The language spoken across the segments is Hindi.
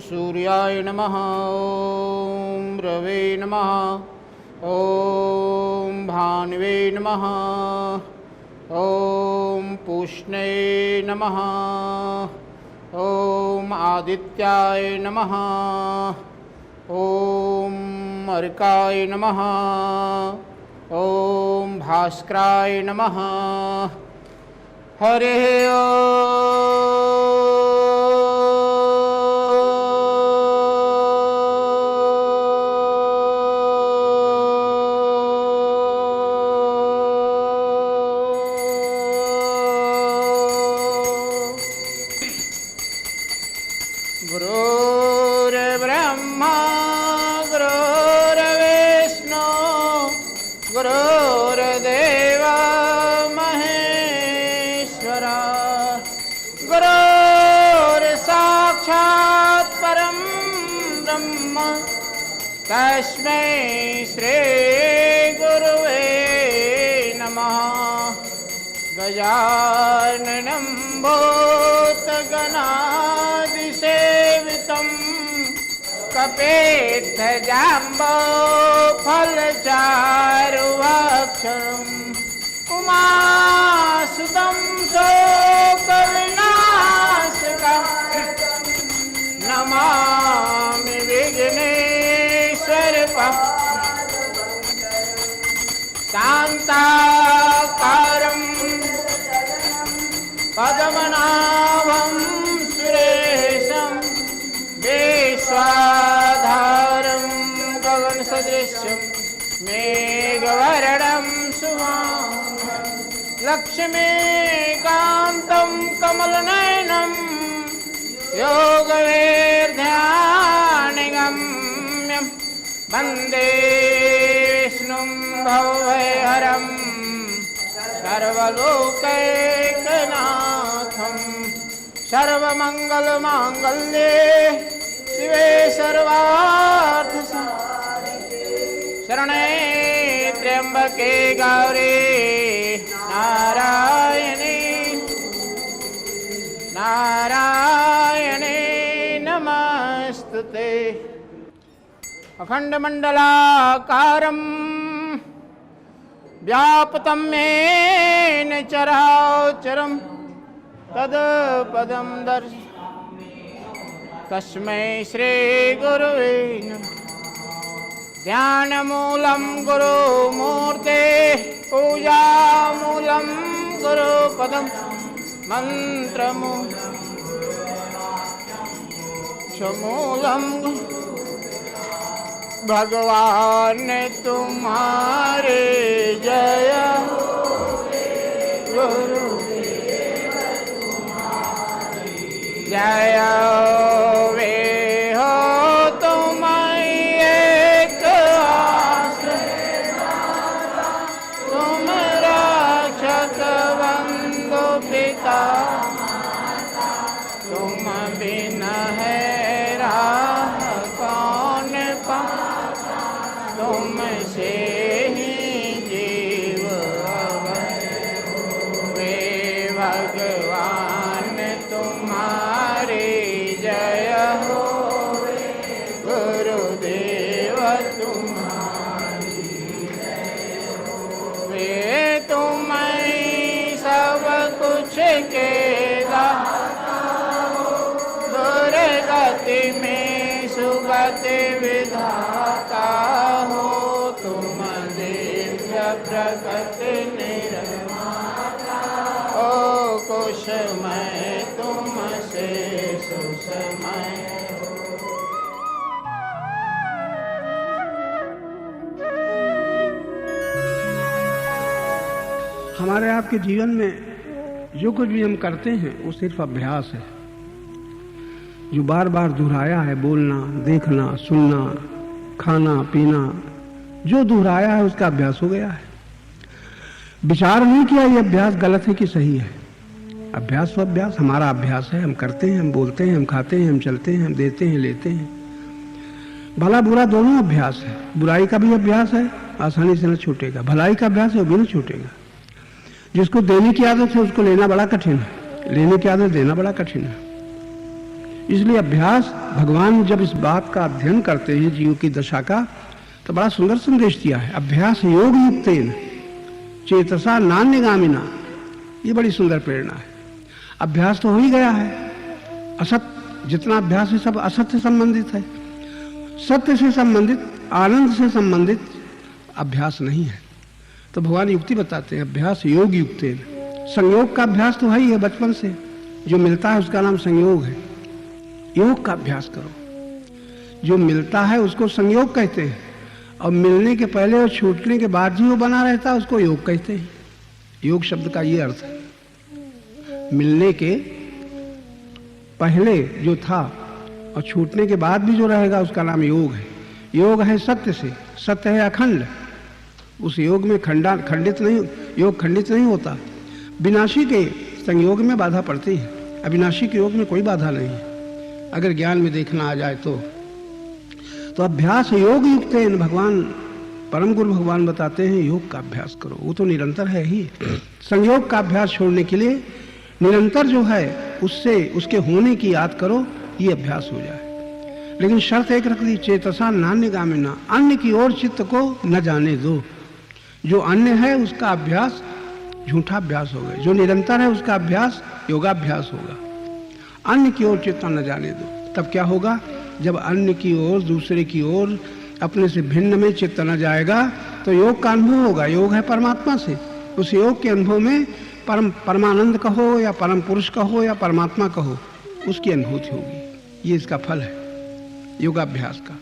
सूर्याय नमः। ॐ रवे नमः। ॐ भानुवे नमः। ॐ पूष्णे नमः। ॐ आदित्याय नमः। ॐ अर्काय नमः। ॐ भास्कराय नमः। हरिः गुरुर्ब्रह्मा गुरुर्विष्णु गुरुर्देव महेश्वरा गुरुर्साक्षात् परं ब्रह्म तस्मै श्री गुरुवे नमः। गजाननं भूतगणादिसेवितं कपित्थजम्बो फलचारुभक्षणम् उमासुतं शोकविनाशकं नमामि विघ्नेश्वरं शान्ताकारं पद्मनाभं सुरेशं विश्वाधारं गगनसदृशं मेघवर्णं शुभांशुं लक्ष्मीकान्तं कमलनयनं योगैर्ध्यानगम्यं वन्दे विष्णुं भवभयहरं सर्वलोकैकनाथं। सर्वमङ्गलमाङ्गल्ये शिवे सर्वार्थसाधिके शरणे त्र्यम्बके गौरी नारायणे नमस्तुते। अखण्डमण्डलाकारं व्याप्तं येन चराचरं तत्पदं दर्शयामि तस्मै श्रीगुरुवे नमः। ध्यानमूलं गुरुमूर्ते पूजामूलं गुरुपदं मन्त्रमूलं भगवान तुम्हारे जय गुरुदेव तुम्हारी जय वे हो तुम एक आश्रय तुम रक्षक बंधु पिता तुम बिन है राह कौन पा तुमसे ही जीव वे भगवान तुम्हारी जय हो गुरुदेव तुम्हारी जय हो वे तुम्हें सब कुछ के दाता हो दुर्गति में सुगति विधाता हो तुम दिव्य प्रकट निर्माता ओ कुशमय तुमसे सुसमय हो। हमारे आपके जीवन में जो कुछ भी हम करते हैं वो सिर्फ अभ्यास है, जो बार बार दोहराया है। बोलना, देखना, सुनना, खाना, पीना, जो दोहराया है उसका अभ्यास हो गया है। विचार नहीं किया ये अभ्यास गलत है कि सही है। अभ्यास तो अभ्यास हमारा अभ्यास है। हम करते हैं, हम बोलते हैं, हम खाते हैं, हम चलते हैं, हम देते हैं, लेते हैं। भला बुरा दोनों अभ्यास है। बुराई का भी अभ्यास है, आसानी से न छूटेगा। भलाई का अभ्यास है, वो भी न छूटेगा। जिसको देने की आदत है उसको लेना बड़ा कठिन है, लेने की आदत देना बड़ा कठिन है। इसलिए अभ्यास, भगवान जब इस बात का अध्ययन करते हैं जीव की दशा का, तो बड़ा सुंदर संदेश दिया है। अभ्यास योग युक्तेन चेतसा नान्यगामिना, ये बड़ी सुंदर प्रेरणा है। अभ्यास तो हो ही गया है। असत, जितना अभ्यास है सब असत से संबंधित है। सत्य से संबंधित, आनंद से संबंधित अभ्यास नहीं है। तो भगवान युक्ति बताते हैं, अभ्यास योग युक्तेन। संयोग का अभ्यास तो है ही है, बचपन से जो मिलता है उसका नाम संयोग है। योग का अभ्यास करो। जो मिलता है उसको संयोग कहते हैं, और मिलने के पहले और छूटने के बाद जो बना रहता है उसको योग कहते हैं। योग शब्द का ये अर्थ है, मिलने के पहले जो था और छूटने के बाद भी जो रहेगा उसका नाम योग है। योग है सत्य से, सत्य है अखंड। उस योग में खंडित नहीं, योग खंडित नहीं होता। विनाशी के संयोग में बाधा पड़ती है, अविनाशी के योग में कोई बाधा नहीं है। अगर ज्ञान में देखना आ जाए तो अभ्यास योग युक्त है। भगवान परम गुरु भगवान बताते हैं योग का अभ्यास करो, वो तो निरंतर है ही। संयोग का अभ्यास छोड़ने के लिए निरंतर जो है उससे उसके होने की याद करो, ये अभ्यास हो जाए। लेकिन शर्त एक रख दी, चेतसा नान्यगामिना, अन्य की ओर चित्त को न जाने दो। जो अन्य है उसका अभ्यास झूठा अभ्यास होगा, जो निरंतर है उसका अभ्यास योगाभ्यास होगा। अन्य की ओर चित्त न जाने दो, तब क्या होगा? जब अन्य की ओर, दूसरे की ओर, अपने से भिन्न में चित्त न जाएगा तो योग का अनुभव होगा। योग है परमात्मा से, उस योग के अनुभव में परमानंद कहो या परम पुरुष कहो या परमात्मा कहो, उसकी अनुभूति होगी। ये इसका फल है योगाभ्यास का।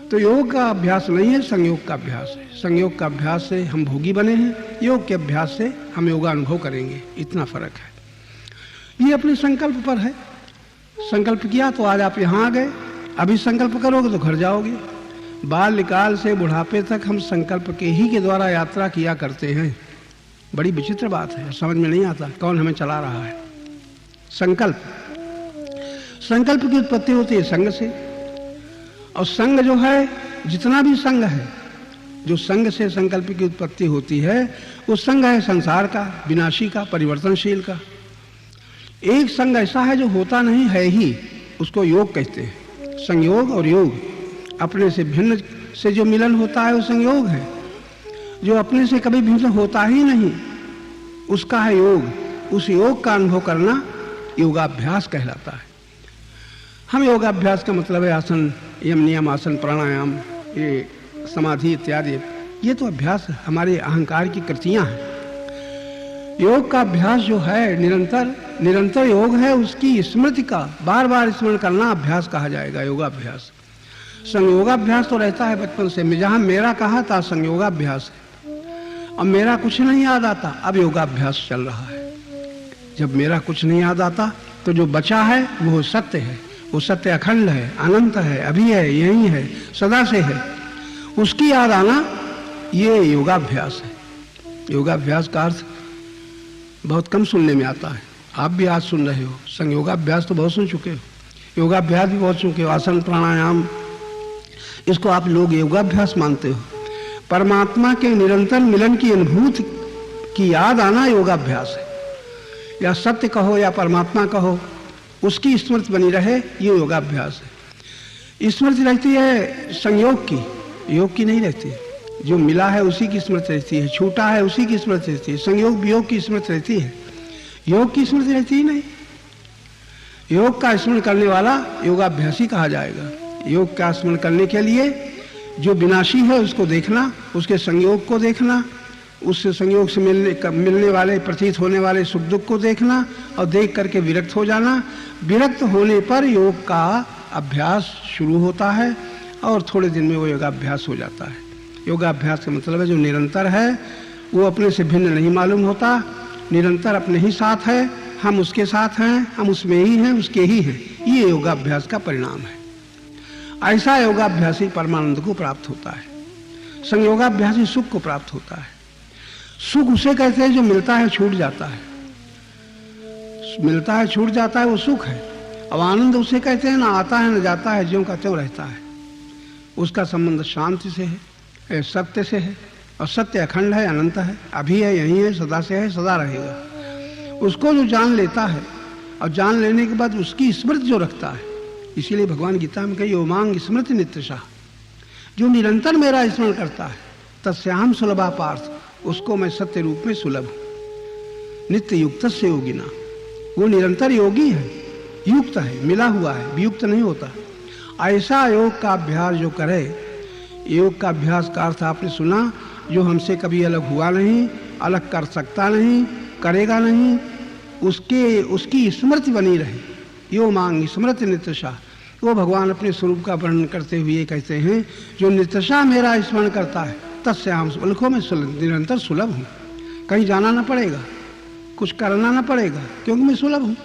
तो योग का अभ्यास नहीं है, संयोग का अभ्यास है। संयोग का अभ्यास से हम भोगी बने हैं, योग के अभ्यास से हम योगा अनुभव करेंगे, इतना फर्क है। ये अपने संकल्प पर है। संकल्प किया तो आज आप यहाँ आ गए, अभी संकल्प करोगे तो घर जाओगे। बाल्यकाल से बुढ़ापे तक हम संकल्प के ही के द्वारा यात्रा किया करते हैं। बड़ी विचित्र बात है, समझ में नहीं आता कौन हमें चला रहा है। संकल्प, संकल्प की उत्पत्ति होती है संग से, और संग जो है, जितना भी संग है, जो संग से संकल्प की उत्पत्ति होती है, वो संग है संसार का, विनाशी का, परिवर्तनशील का। एक संग ऐसा है जो होता नहीं है ही, उसको योग कहते हैं। संयोग और योग, अपने से भिन्न से जो मिलन होता है वो संयोग है। जो अपने से कभी भिन्न होता ही नहीं उसका है योग। उस योग का अनुभव करना योगाभ्यास कहलाता है। हम योगाभ्यास का मतलब है आसन, यम नियम आसन, प्राणायाम, ये समाधि इत्यादि, ये तो अभ्यास हमारे अहंकार की कृतियां हैं। योग का अभ्यास जो है निरंतर योग है, उसकी स्मृति का बार बार स्मरण करना अभ्यास कहा जाएगा, योगाभ्यास। संयोगाभ्यास तो रहता है बचपन से, जहां मेरा कहा था संयोगाभ्यास है। अब मेरा कुछ नहीं याद आता, अब योगाभ्यास चल रहा है। जब मेरा कुछ नहीं याद आता तो जो बचा है वो सत्य है, वो सत्य अखंड है, अनंत है, अभी है, यही है, सदा से है, उसकी याद आना, ये योगाभ्यास है। योगाभ्यास का अर्थ बहुत कम सुनने में आता है। आप भी आज सुन रहे हो, संयोगाभ्यास तो बहुत सुन चुके हो, योगाभ्यास भी बहुत चुके हो, आसन प्राणायाम, इसको आप लोग योगाभ्यास मानते हो। परमात्मा के निरंतर मिलन की अनुभूति की याद आना योगाभ्यास है। या सत्य कहो या परमात्मा कहो, उसकी स्मृति बनी रहे, ये योगाभ्यास है। स्मृति रहती है संयोग की, योग की नहीं रहती। जो मिला है उसी की स्मृति रहती है, छूटा है उसी की स्मृति रहती है। संयोग वियोग की स्मृति रहती है, योग की स्मृति रहती ही नहीं। योग का स्मरण करने वाला योगाभ्यासी कहा जाएगा। योग का स्मरण करने के लिए जो विनाशी है उसको देखना, उसके संयोग को देखना, उससे संयोग से मिलने वाले, प्रतीत होने वाले सुख दुख को देखना, और देख करके विरक्त हो जाना। विरक्त होने पर योग का अभ्यास शुरू होता है और थोड़े दिन में वो योगाभ्यास हो जाता है। योगाभ्यास का मतलब है जो निरंतर है, वो अपने से भिन्न नहीं मालूम होता, निरंतर अपने ही साथ है, हम उसके साथ हैं, हम उसमें ही हैं, उसके ही हैं। ये योगाभ्यास का परिणाम है। ऐसा योगाभ्यासी परमानंद को प्राप्त होता है, संयोगाभ्यासी सुख को प्राप्त होता है। सुख उसे कहते हैं जो मिलता है छूट जाता है, मिलता है छूट जाता है, वो सुख है। अब आनंद उसे कहते हैं ना आता है न जाता है, ज्यों का त्यों रहता है। उसका संबंध शांति से है, सत्य से है, और सत्य अखंड है, अनंत है, अभी है, यही है, सदा से है, सदा रहेगा। उसको जो जान लेता है और जान लेने के बाद उसकी स्मृति जो रखता है, इसीलिए भगवान गीता में कही ओमांग स्मृति नित्यशा, जो निरंतर मेरा स्मरण करता है तस्याहम सुलभा पार्थ, उसको मैं सत्य रूप में सुलभ हूं। नित्य युक्त से योगिना, वो निरंतर योगी है, युक्त है, मिला हुआ है, वियुक्त नहीं होता। ऐसा योग का अभ्यास जो करे, योग का अभ्यास का अर्थ आपने सुना, जो हमसे कभी अलग हुआ नहीं, अलग कर सकता नहीं, करेगा नहीं, उसकी स्मृति बनी रहे। यो मांग स्मृति नित्यशा, वो भगवान अपने स्वरूप का वर्णन करते हुए कहते हैं जो नित्यशा मेरा स्मरण करता है तस्याम सुलखों में निरंतर सुलभ हूँ। कहीं जाना ना पड़ेगा, कुछ करना ना पड़ेगा, क्योंकि मैं सुलभ हूँ।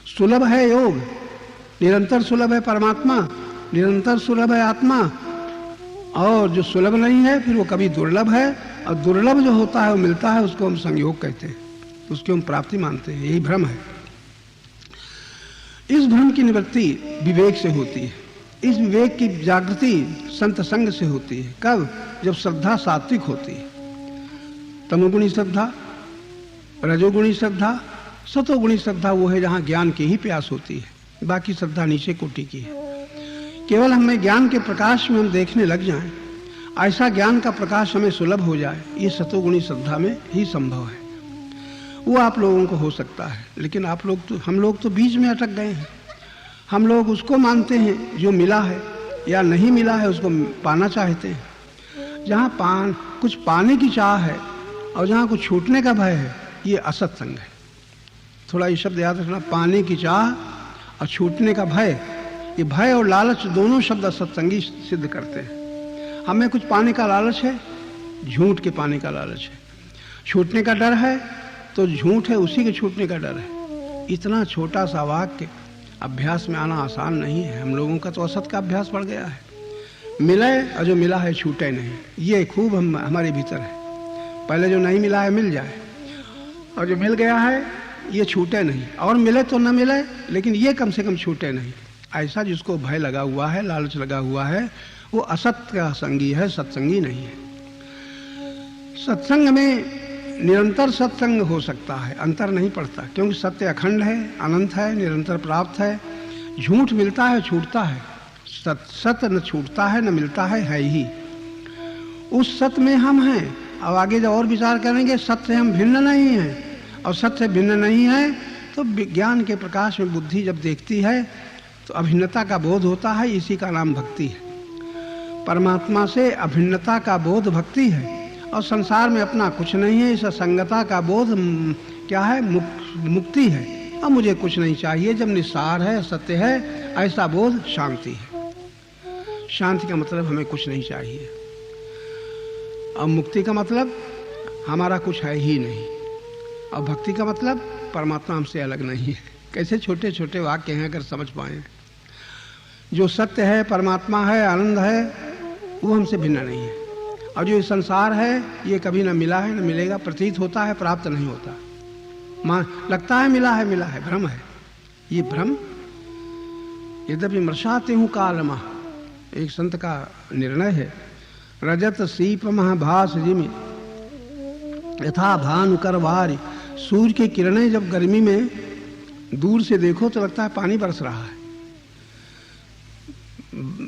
सुलभ है योग, निरंतर सुलभ है परमात्मा, निरंतर सुलभ है आत्मा। और जो सुलभ नहीं है फिर वो कभी दुर्लभ है, और दुर्लभ जो होता है वो मिलता है, उसको हम संयोग कहते हैं, उसकी हम प्राप्ति मानते हैं। यही भ्रम है। इस भ्रम की निवृत्ति विवेक से होती है। इस विवेक की जागृति संत संग से होती है। कब? जब श्रद्धा सात्विक होती है। तमोगुणी श्रद्धा, रजोगुणी श्रद्धा, सतोगुणी श्रद्धा वो है जहाँ ज्ञान की ही प्यास होती है, बाकी श्रद्धा नीचे कोटि की है। केवल हमें ज्ञान के प्रकाश में हम देखने लग जाएं, ऐसा ज्ञान का प्रकाश हमें सुलभ हो जाए, ये सतोगुणी श्रद्धा में ही संभव है। वो आप लोगों को हो सकता है, लेकिन हम लोग तो बीच में अटक गए हैं। हम लोग उसको मानते हैं जो मिला है या नहीं मिला है, उसको पाना चाहते हैं। जहाँ कुछ पाने की चाह है और जहाँ कुछ छूटने का भय है, ये असत्संग है। थोड़ा ये शब्द याद रखना, पाने की चाह और छूटने का भय। ये भय और लालच दोनों शब्द असत्संगी सिद्ध करते हैं। हमें कुछ पाने का लालच है, झूठ के पाने का लालच है। छूटने का डर है तो झूठ है, उसी के छूटने का डर है। इतना छोटा सा वाक्य अभ्यास में आना आसान नहीं है। हम लोगों का तो असत का अभ्यास पड़ गया है। मिले और जो मिला है छूटे नहीं, ये खूब हमारे भीतर है। पहले जो नहीं मिला है मिल जाए, और जो मिल गया है ये छूटे नहीं। और मिले तो न मिले, लेकिन ये कम से कम छूटे नहीं। ऐसा जिसको भय लगा हुआ है, लालच लगा हुआ है, वो असत का संगी है, सत्संगी नहीं है। सत्संग में निरंतर सत्संग हो सकता है, अंतर नहीं पड़ता, क्योंकि सत्य अखंड है, अनंत है, निरंतर प्राप्त है। झूठ मिलता है, छूटता है। सत्य न छूटता है न मिलता है ही। उस सत्य में हम हैं। अब आगे जब और विचार करेंगे, सत्य हम भिन्न नहीं हैं, और सत्य भिन्न नहीं है तो विज्ञान के प्रकाश में बुद्धि जब देखती है तो अभिन्नता का बोध होता है। इसी का नाम भक्ति है। परमात्मा से अभिन्नता का बोध भक्ति है। और संसार में अपना कुछ नहीं है, इस असंगता का बोध क्या है? मुक्ति है। अब मुझे कुछ नहीं चाहिए, जब निस्सार है, सत्य है, ऐसा बोध शांति है। शांति का मतलब हमें कुछ नहीं चाहिए। अब मुक्ति का मतलब हमारा कुछ है ही नहीं। और भक्ति का मतलब परमात्मा हमसे अलग नहीं है। कैसे छोटे छोटे वाक्य हैं, अगर समझ पाए। जो सत्य है, परमात्मा है, आनंद है, वो हमसे भिन्न नहीं है। और जो संसार है, ये कभी न मिला है न मिलेगा, प्रतीत होता है, प्राप्त नहीं होता। लगता है मिला है, भ्रम है। ये भ्रम यद्यपि मर्षाते हूँ कालमा, एक संत का निर्णय है। रजत सीप महाभास जिमि यथा भानु करवारी। सूर्य की किरणें जब गर्मी में दूर से देखो तो लगता है पानी बरस रहा है,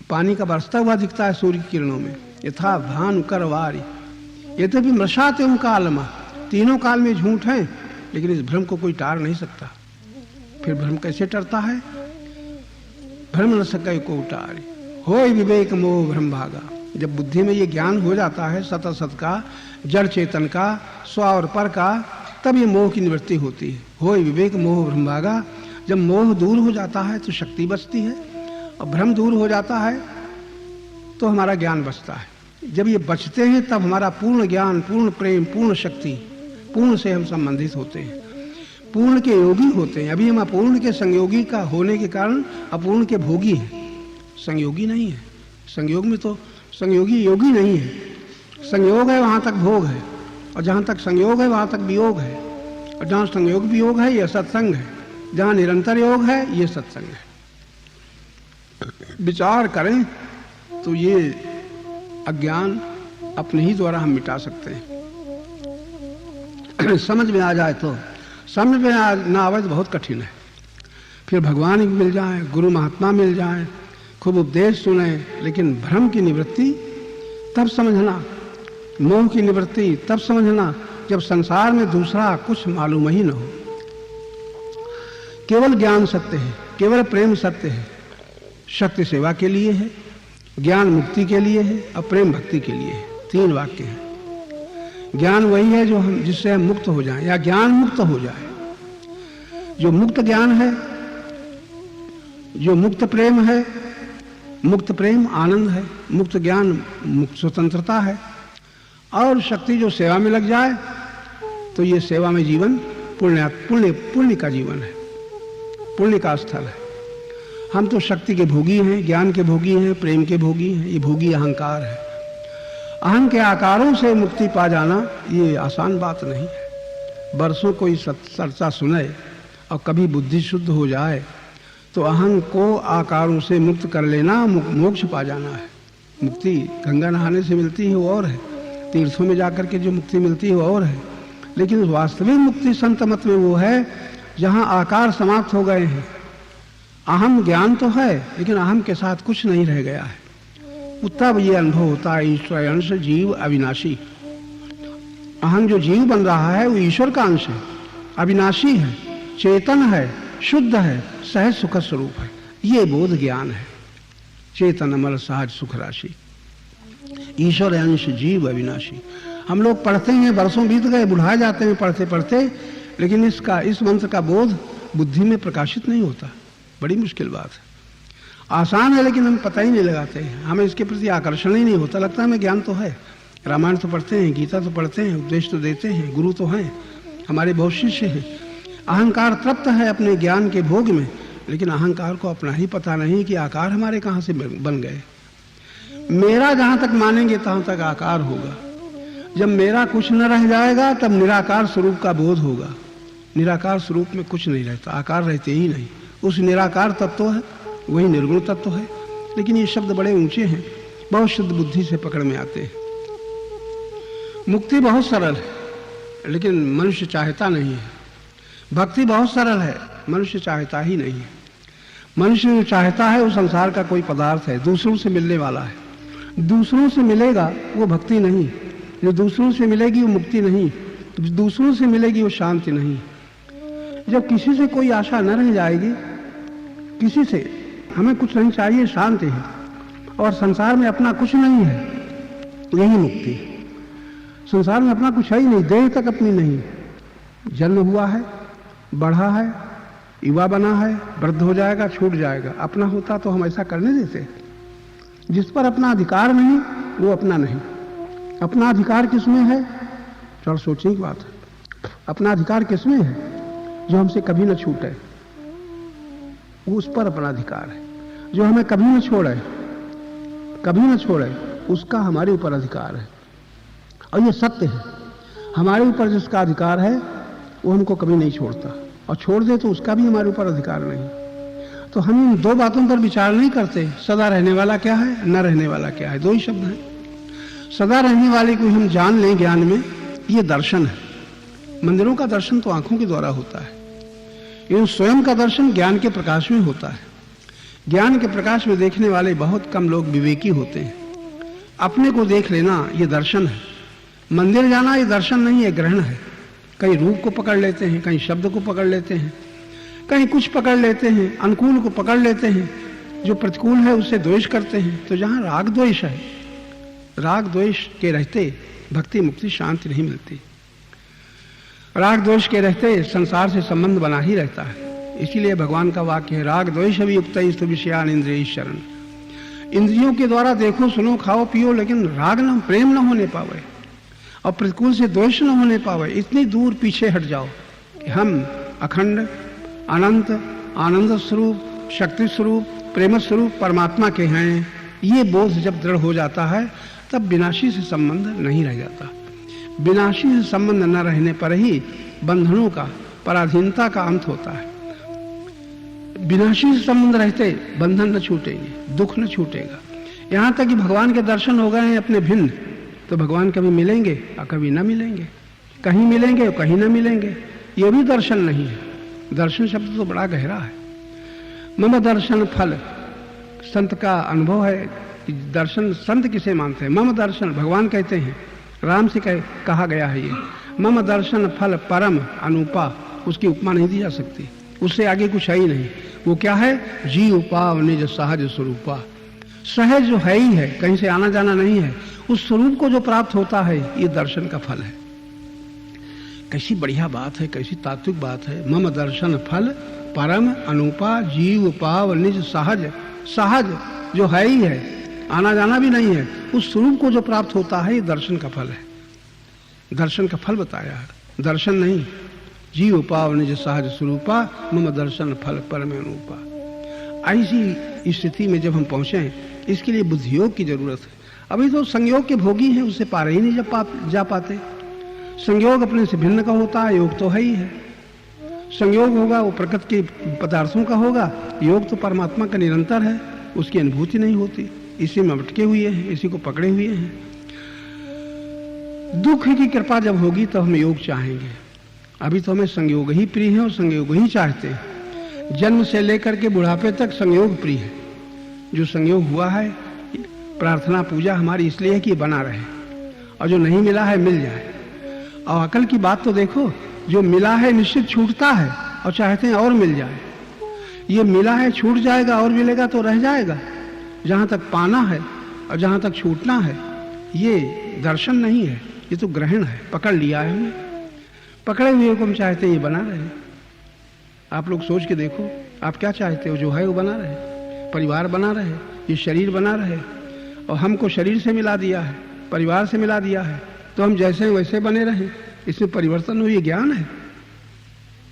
पानी का बरसता हुआ दिखता है सूर्य की किरणों में। यथा भानु करवारी यद्यपि मर्षाते हूँ कालमा, तीनों काल में झूठ है, लेकिन इस भ्रम को कोई टार नहीं सकता। फिर भ्रम कैसे टरता है? भ्रम न सके को टारी, होय विवेक मोह भ्रम भागा। जब बुद्धि में ये ज्ञान हो जाता है सत असत का, जड़ चेतन का, स्व और पर का, तब ये मोह की निवृत्ति होती है। होय विवेक मोह भ्रम भागा। जब मोह दूर हो जाता है तो शक्ति बचती है, और भ्रम दूर हो जाता है तो हमारा ज्ञान बचता है। जब ये बचते हैं तब हमारा पूर्ण ज्ञान, पूर्ण प्रेम, पूर्ण शक्ति, पूर्ण से हम संबंधित होते हैं, पूर्ण के योगी होते हैं। अभी हम अपूर्ण के संयोगी का होने के कारण अपूर्ण के भोगी हैं, संयोगी नहीं है। संयोग में तो संयोगी योगी नहीं है। संयोग है वहाँ तक भोग है, और जहाँ तक संयोग है वहाँ तक वियोग है, और जहाँ संयोग वियोग है ये सत्संग है, जहाँ निरंतर योग है ये सत्संग है। विचार करें तो ये अज्ञान अपने ही द्वारा हम मिटा सकते हैं। समझ में आ जाए तो, समझ में ना आवे तो बहुत कठिन है। फिर भगवान मिल जाए, गुरु महात्मा मिल जाए, खूब उपदेश सुने, लेकिन भ्रम की निवृत्ति तब समझना, मोह की निवृत्ति तब समझना जब संसार में दूसरा कुछ मालूम ही न हो। केवल ज्ञान सत्य है, केवल प्रेम सत्य है। शक्ति सेवा के लिए है, ज्ञान मुक्ति के लिए है और प्रेम भक्ति के लिए है। 3 वाक्य हैं। ज्ञान वही है जो हम जिससे हम मुक्त हो जाएं या ज्ञान मुक्त हो जाए। जो मुक्त ज्ञान है, जो मुक्त प्रेम है, मुक्त प्रेम आनंद है, मुक्त ज्ञान मुक्त स्वतंत्रता है। और शक्ति जो सेवा में लग जाए तो ये सेवा में जीवन पुण्य का जीवन है, पुण्य का स्थल है। हम तो शक्ति के भोगी हैं, ज्ञान के भोगी हैं, प्रेम के भोगी हैं। ये भोगी अहंकार है। अहं के आकारों से मुक्ति पा जाना ये आसान बात नहीं है। बरसों कोई चर्चा सुने और कभी बुद्धि शुद्ध हो जाए तो अहं को आकारों से मुक्त कर लेना मोक्ष पा जाना है। मुक्ति गंगा नहाने से मिलती है वो और है, तीर्थों में जाकर के जो मुक्ति मिलती है वो और है, लेकिन वास्तविक मुक्ति संत मत में वो है जहाँ आकार समाप्त हो गए हैं। अहम ज्ञान तो है लेकिन अहम के साथ कुछ नहीं रह गया है। तब ये अनुभव होता है ईश्वर अंश जीव अविनाशी। अहम जो जीव बन रहा है वो ईश्वर का अंश है, अविनाशी है, चेतन है, शुद्ध है, सहज सुख स्वरूप है। ये बोध ज्ञान है। चेतन अमर सहज सुख राशि, ईश्वर अंश जीव अविनाशी। हम लोग पढ़ते हैं, वर्षों बीत गए, बुढ़ा जाते हैं पढ़ते पढ़ते, लेकिन इस मंत्र का बोध बुद्धि में प्रकाशित नहीं होता। बड़ी मुश्किल बात है। आसान है लेकिन हम पता ही नहीं लगाते हैं, हमें इसके प्रति आकर्षण ही नहीं होता। लगता है हमें ज्ञान तो है, रामायण तो पढ़ते हैं, गीता तो पढ़ते हैं, उपदेश तो देते हैं, गुरु तो हैं, हमारे बहुत शिष्य हैं। अहंकार तृप्त है अपने ज्ञान के भोग में, लेकिन अहंकार को अपना ही पता नहीं कि आकार हमारे कहाँ से बन गए। मेरा जहाँ तक मानेंगे तहाँ तक आकार होगा। जब मेरा कुछ न रह जाएगा तब निराकार स्वरूप का बोध होगा। निराकार स्वरूप में कुछ नहीं रहता, आकार रहते ही नहीं। उस निराकार तत्व है वही निर्गुण तत्व है। लेकिन ये शब्द बड़े ऊंचे हैं, बहुत शुद्ध बुद्धि से पकड़ में आते हैं। मुक्ति बहुत सरल है लेकिन मनुष्य चाहता नहीं है। भक्ति बहुत सरल है, मनुष्य चाहता ही नहीं है। मनुष्य जो चाहता है वो संसार का कोई पदार्थ है, दूसरों से मिलने वाला है। दूसरों से मिलेगा वो भक्ति नहीं, जो दूसरों से मिलेगी वो मुक्ति नहीं, दूसरों से मिलेगी वो शांति नहीं। जब किसी से कोई आशा न रह जाएगी, किसी से हमें कुछ नहीं चाहिए, शांति है, और संसार में अपना कुछ नहीं है, यही मुक्ति है। संसार में अपना कुछ है ही नहीं, देह तक अपनी नहीं। जन्म हुआ है, बढ़ा है, युवा बना है, वृद्ध हो जाएगा, छूट जाएगा। अपना होता तो हम ऐसा करने देते। जिस पर अपना अधिकार नहीं वो अपना नहीं। अपना अधिकार किसमें है? चलो सोचने की बात है। अपना अधिकार किसमें है? जो हमसे कभी न छूटे, उस पर अपना अधिकार है। जो हमें कभी न छोड़े, कभी न छोड़े, उसका हमारे ऊपर अधिकार है। और ये सत्य है, हमारे ऊपर जिसका अधिकार है वो हमको कभी नहीं छोड़ता, और छोड़ दे तो उसका भी हमारे ऊपर अधिकार नहीं। तो हम इन 2 बातों पर विचार नहीं करते। सदा रहने वाला क्या है, न रहने वाला क्या है, 2 ही शब्द हैं। सदा रहने वाले को हम जान लें ज्ञान में, ये दर्शन है। मंदिरों का दर्शन तो आंखों के द्वारा होता है, लेकिन स्वयं का दर्शन ज्ञान के प्रकाश में होता है। ज्ञान के प्रकाश में देखने वाले बहुत कम लोग विवेकी होते हैं। अपने को देख लेना ये दर्शन है। मंदिर जाना ये दर्शन नहीं है, ग्रहण है। कहीं रूप को पकड़ लेते हैं, कहीं शब्द को पकड़ लेते हैं, कहीं कुछ पकड़ लेते हैं, अनुकूल को पकड़ लेते हैं, जो प्रतिकूल है उससे द्वेष करते हैं। तो जहाँ राग द्वेष है, राग द्वेष के रहते भक्ति मुक्ति शांति नहीं मिलती। राग द्वेष के रहते संसार से संबंध बना ही रहता है। इसीलिए भगवान का वाक्य है, राग द्वेष अभियुक्त विषयान इंद्रिय शरण। इंद्रियों के द्वारा देखो, सुनो, खाओ, पियो, लेकिन राग न, प्रेम न होने पावे और प्रतिकूल से द्वेष न होने पावे। इतनी दूर पीछे हट जाओ कि हम अखंड अनंत आनंद स्वरूप, शक्ति स्वरूप, प्रेम स्वरूप परमात्मा के हैं। ये बोध जब दृढ़ हो जाता है तब विनाशी से संबंध नहीं रह जाता। विनाशी से संबंध न रहने पर ही बंधनों का, पराधीनता का अंत होता है। विनाशी से संबंध रहते बंधन न छूटेंगे, दुख न छूटेगा। यहाँ तक कि भगवान के दर्शन हो गए हैं अपने भिन्न, तो भगवान कभी मिलेंगे और कभी न मिलेंगे, कहीं मिलेंगे और कहीं न मिलेंगे। ये भी दर्शन नहीं है। दर्शन शब्द तो बड़ा गहरा है। मम दर्शन फल, संत का अनुभव है कि दर्शन संत किसे मानते हैं। मम दर्शन भगवान कहते हैं, राम से कहा गया है ये। मम दर्शन फल परम अनुपा, उसकी उपमा नहीं दी जा सकती, उससे आगे कुछ है ही नहीं। वो क्या है? जी उपाव निज सहज स्वरूपा। सहज जो है ही है, कहीं से आना जाना नहीं है, उस स्वरूप को जो प्राप्त होता है, ये दर्शन का फल है। कैसी बढ़िया बात है, कैसी तात्विक बात है। मम दर्शन फल परम अनुपा जीव पाव निज सहज। सहज जो है ही है, आना जाना भी नहीं है, उस स्वरूप को जो प्राप्त होता है, ये दर्शन का फल है। दर्शन का फल बताया है, दर्शन नहीं। जीव पाव निज सहज स्वरूपा मम दर्शन फल परम अनुपा। ऐसी स्थिति में जब हम पहुंचे, इसके लिए बुद्धि योग की जरूरत है। अभी तो संयोग के भोगी हैं, उससे पार ही नहीं जा पाते। संयोग अपने से भिन्न का होता है, योग तो है ही है। संयोग होगा वो प्रकृति के पदार्थों का होगा, योग तो परमात्मा का निरंतर है, उसकी अनुभूति नहीं होती। इसी में अटके हुए हैं, इसी को पकड़े हुए हैं। दुख की कृपा जब होगी तो हम योग चाहेंगे। अभी तो हमें संयोग ही प्रिय है और संयोग ही चाहते हैं। जन्म से लेकर के बुढ़ापे तक संयोग प्रिय है। जो संयोग हुआ है, प्रार्थना पूजा हमारी इसलिए है कि बना रहे, और जो नहीं मिला है मिल जाए। और अकल की बात तो देखो, जो मिला है निश्चित छूटता है, और चाहते हैं और मिल जाए। ये मिला है छूट जाएगा, और मिलेगा तो रह जाएगा। जहां तक पाना है और जहां तक छूटना है, ये दर्शन नहीं है, ये तो ग्रहण है। पकड़ लिया है हमने, पकड़े हुए को हम चाहते हैं ये बना रहे। आप लोग सोच के देखो, आप क्या चाहते हो? जो है वो बना रहे, परिवार बना रहे, ये शरीर बना रहे। और हमको शरीर से मिला दिया है, परिवार से मिला दिया है, तो हम जैसे वैसे बने रहें। इसमें परिवर्तन हो, ये ज्ञान है,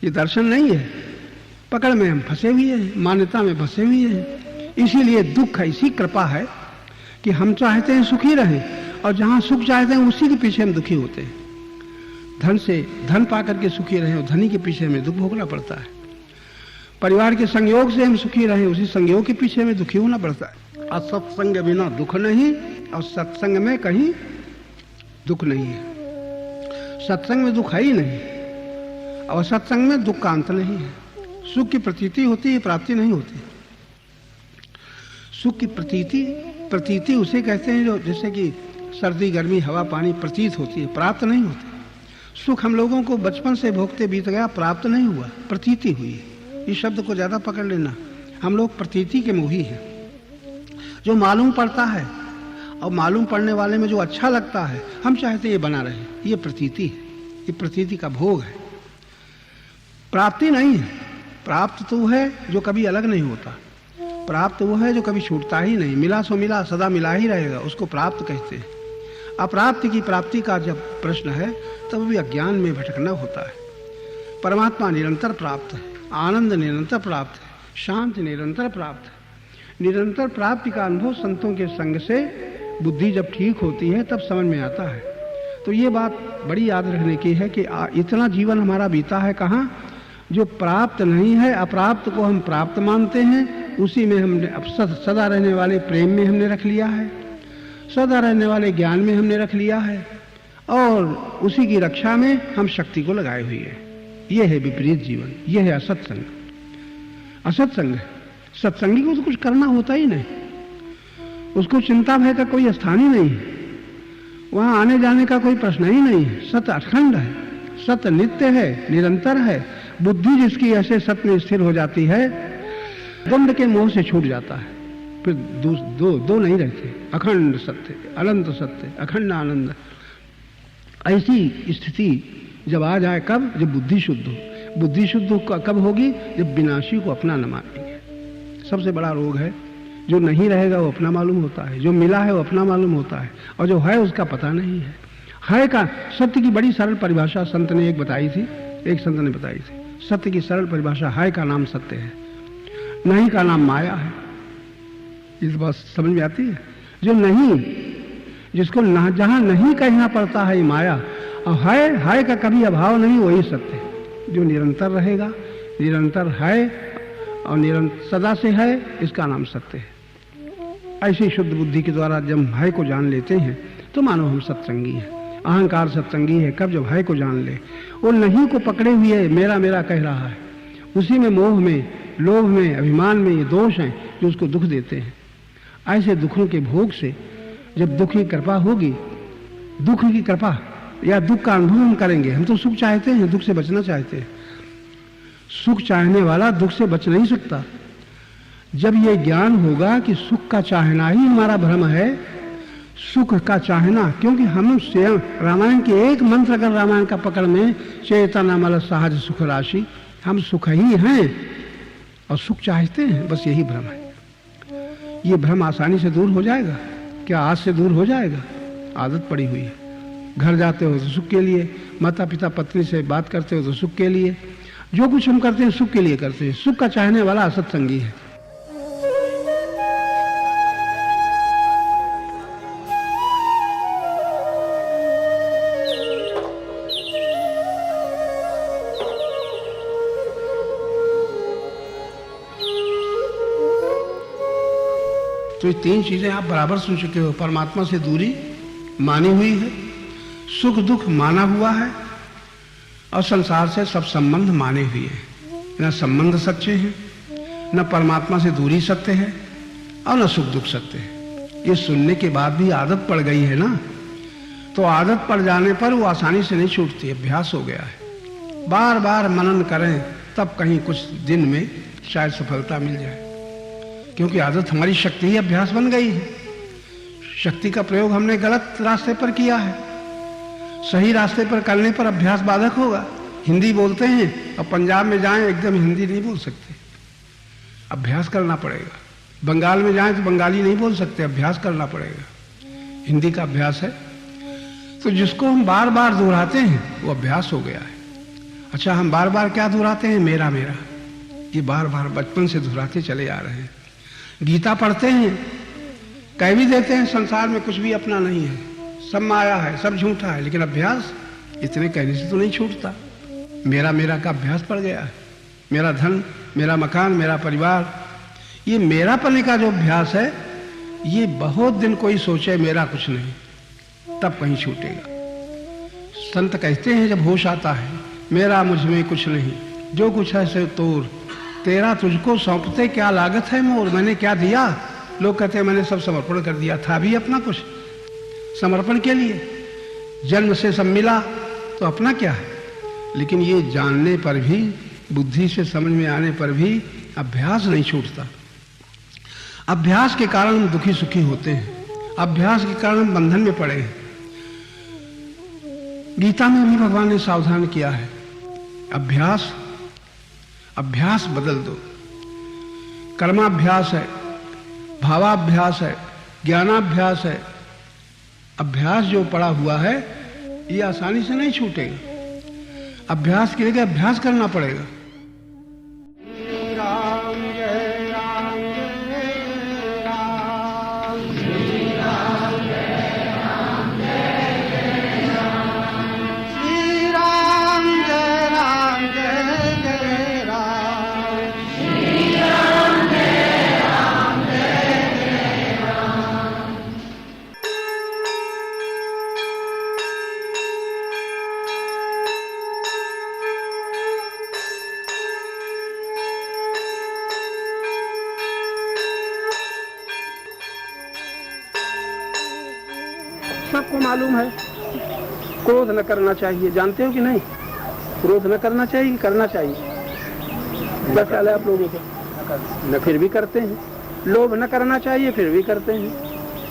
ये दर्शन नहीं है। पकड़ में हम फंसे हुए हैं, मान्यता में फंसे हुए हैं। इसीलिए दुख ऐसी कृपा है कि हम चाहते हैं सुखी रहें, और जहां सुख चाहते हैं उसी के पीछे हम दुखी होते हैं। धन से धन पा करके सुखी रहें और धनी के पीछे हमें दुख भोगना पड़ता है। परिवार के संयोग से हम सुखी रहें, उसी संयोग के पीछे हमें दुखी होना पड़ता है। असत्संग बिना दुख नहीं, और सत्संग में कहीं दुख नहीं है। सत्संग में दुख है ही नहीं, और सत्संग में दुख का अंत नहीं है। सुख की प्रतीति होती है, प्राप्ति नहीं होती। सुख की प्रतीति उसे कहते हैं जो जैसे कि सर्दी गर्मी हवा पानी प्रतीत होती है, प्राप्त नहीं होती। सुख हम लोगों को बचपन से भोगते बीत गया, प्राप्त नहीं हुआ, प्रतीति हुई है। इस शब्द को ज्यादा पकड़ लेना। हम लोग प्रतीति के मोही हैं। जो मालूम पड़ता है और मालूम पड़ने वाले में जो अच्छा लगता है, हम चाहते ये बना रहे। ये प्रतीति है, ये प्रतीति का भोग है, प्राप्ति नहीं है। प्राप्त तो है जो कभी अलग नहीं होता, प्राप्त वो है जो कभी छूटता ही नहीं। मिला सो मिला, सदा मिला ही रहेगा, उसको प्राप्त कहते हैं। अप्राप्ति की प्राप्ति का जब प्रश्न है, तब भी अज्ञान में भटकना होता है। परमात्मा निरंतर प्राप्त है, आनंद निरंतर प्राप्त है, शांति निरंतर प्राप्त है। निरंतर प्राप्ति का अनुभव संतों के संग से बुद्धि जब ठीक होती है तब समझ में आता है। तो ये बात बड़ी याद रखने की है कि इतना जीवन हमारा बीता है कहाँ, जो प्राप्त नहीं है, अप्राप्त को हम प्राप्त मानते हैं। उसी में हमने अब सदा रहने वाले प्रेम में हमने रख लिया है, सदा रहने वाले ज्ञान में हमने रख लिया है, और उसी की रक्षा में हम शक्ति को लगाए हुए हैं। ये है विपरीत जीवन, ये है असत्संग। असत्संग है। सत्संगी को तो कुछ करना होता ही नहीं, उसको चिंता भय का कोई स्थान ही नहीं है, वहां आने जाने का कोई प्रश्न ही नहीं है। सत्य अखंड है, सत्य नित्य है, निरंतर है। बुद्धि जिसकी ऐसे सत्य में स्थिर हो जाती है, द्वंद्व के मोह से छूट जाता है, फिर दो नहीं रहते। अखंड सत्य, अनंत सत्य, अखंड आनंद। ऐसी स्थिति जब आ जाए, कब? जब बुद्धि शुद्ध हो। बुद्धि शुद्ध कब होगी? जब विनाशी को अपना न मानेंगे। सबसे बड़ा रोग है, जो नहीं रहेगा वो अपना मालूम होता है, जो मिला है वो अपना मालूम होता है, और जो है उसका पता नहीं है। है का सत्य की बड़ी सरल परिभाषा संत ने एक बताई थी, एक संत ने बताई थी। सत्य की सरल परिभाषा, है का नाम सत्य है, नहीं का नाम माया है। इस बात समझ में आती है? जो नहीं, जिसको जहां नहीं कहना पड़ता है माया, और है का कभी अभाव नहीं, वही सत्य है। जो निरंतर रहेगा, निरंतर है और निरंतर सदा से है, इसका नाम सत्य है। ऐसी शुद्ध बुद्धि के द्वारा जब है को जान लेते हैं तो मानो हम सत्संगी हैं। अहंकार सत्संगी है कब? जब है को जान ले। वो नहीं को पकड़े हुए मेरा मेरा कह रहा है, उसी में मोह में लोभ में, अभिमान में ये दोष हैं जो उसको दुख देते हैं। ऐसे दुखों के भोग से जब दुख की कृपा होगी, दुख की कृपा या दुख का अनुभव हम करेंगे। हम तो सुख चाहते हैं, दुख से बचना चाहते हैं। सुख चाहने वाला दुख से बच नहीं सकता। जब ये ज्ञान होगा कि सुख का चाहना ही हमारा भ्रम है, सुख का चाहना, क्योंकि हम स्वयं रामायण के एक मंत्र अगर रामायण का पकड़ में, चेतनामल सहज सुख राशि, हम सुख ही हैं और सुख चाहते हैं, बस यही भ्रम है। ये भ्रम आसानी से दूर हो जाएगा क्या? आज से दूर हो जाएगा। आदत पड़ी हुई है। घर जाते हो तो सुख के लिए, माता पिता पत्नी से बात करते हो तो सुख के लिए, जो कुछ हम करते हैं सुख के लिए करते हैं। सुख का चाहने वाला असत्संगी है। तो ये तीन चीजें आप बराबर सुन चुके हो। परमात्मा से दूरी मानी हुई है, सुख दुख माना हुआ है, और संसार से सब संबंध माने हुए हैं। न संबंध सच्चे हैं, न परमात्मा से दूरी सत्य है, और न सुख दुख सत्य है। ये सुनने के बाद भी आदत पड़ गई है ना, तो आदत पड़ जाने पर वो आसानी से नहीं छूटती। अभ्यास हो गया है। बार बार मनन करें तब कहीं कुछ दिन में शायद सफलता मिल जाए, क्योंकि आदत हमारी शक्ति ही अभ्यास बन गई है। शक्ति का प्रयोग हमने गलत रास्ते पर किया है। सही रास्ते पर करने पर अभ्यास बाधक होगा। हिंदी बोलते हैं और पंजाब में जाएं एकदम हिंदी नहीं बोल सकते, अभ्यास करना पड़ेगा। बंगाल में जाएं तो बंगाली नहीं बोल सकते, अभ्यास करना पड़ेगा। हिंदी का अभ्यास है। तो जिसको हम बार बार दोहराते हैं वो अभ्यास हो गया है। अच्छा, हम बार बार क्या दोहराते हैं? मेरा मेरा। ये बार बार बचपन से दोहराते चले आ रहे हैं। गीता पढ़ते हैं, कह भी देते हैं संसार में कुछ भी अपना नहीं है, सब माया है, सब झूठा है, लेकिन अभ्यास इतने कहने से तो नहीं छूटता। मेरा मेरा का अभ्यास पड़ गया है। मेरा धन, मेरा मकान, मेरा परिवार, ये मेरा पने का जो अभ्यास है, ये बहुत दिन कोई सोचे मेरा कुछ नहीं, तब कहीं छूटेगा। संत कहते हैं जब होश आता है, मेरा मुझ में कुछ नहीं, जो कुछ है सो तोर, तेरा तुझको सौंपते क्या लागत है मोर। मैंने क्या दिया? लोग कहते हैं मैंने सब समर्पण कर दिया। था भी अपना कुछ समर्पण के लिए? जन्म से सब मिला तो अपना क्या है? लेकिन ये जानने पर भी, बुद्धि से समझ में आने पर भी अभ्यास नहीं छूटता। अभ्यास के कारण हम दुखी सुखी होते हैं। अभ्यास के कारण हम बंधन में पड़े हैं। गीता में भी भगवान ने सावधान किया है, अभ्यास अभ्यास बदल दो। कर्माभ्यास है, भावाभ्यास है, ज्ञानाभ्यास है। अभ्यास जो पड़ा हुआ है ये आसानी से नहीं छूटेगा। अभ्यास के लिए अभ्यास करना पड़ेगा। सबको मालूम है क्रोध न करना चाहिए, जानते हो कि नहीं? क्रोध न करना चाहिए, करना चाहिए। क्या ख्याल है आप लोगों को? न फिर भी करते हैं। लोभ न करना चाहिए, फिर भी करते हैं।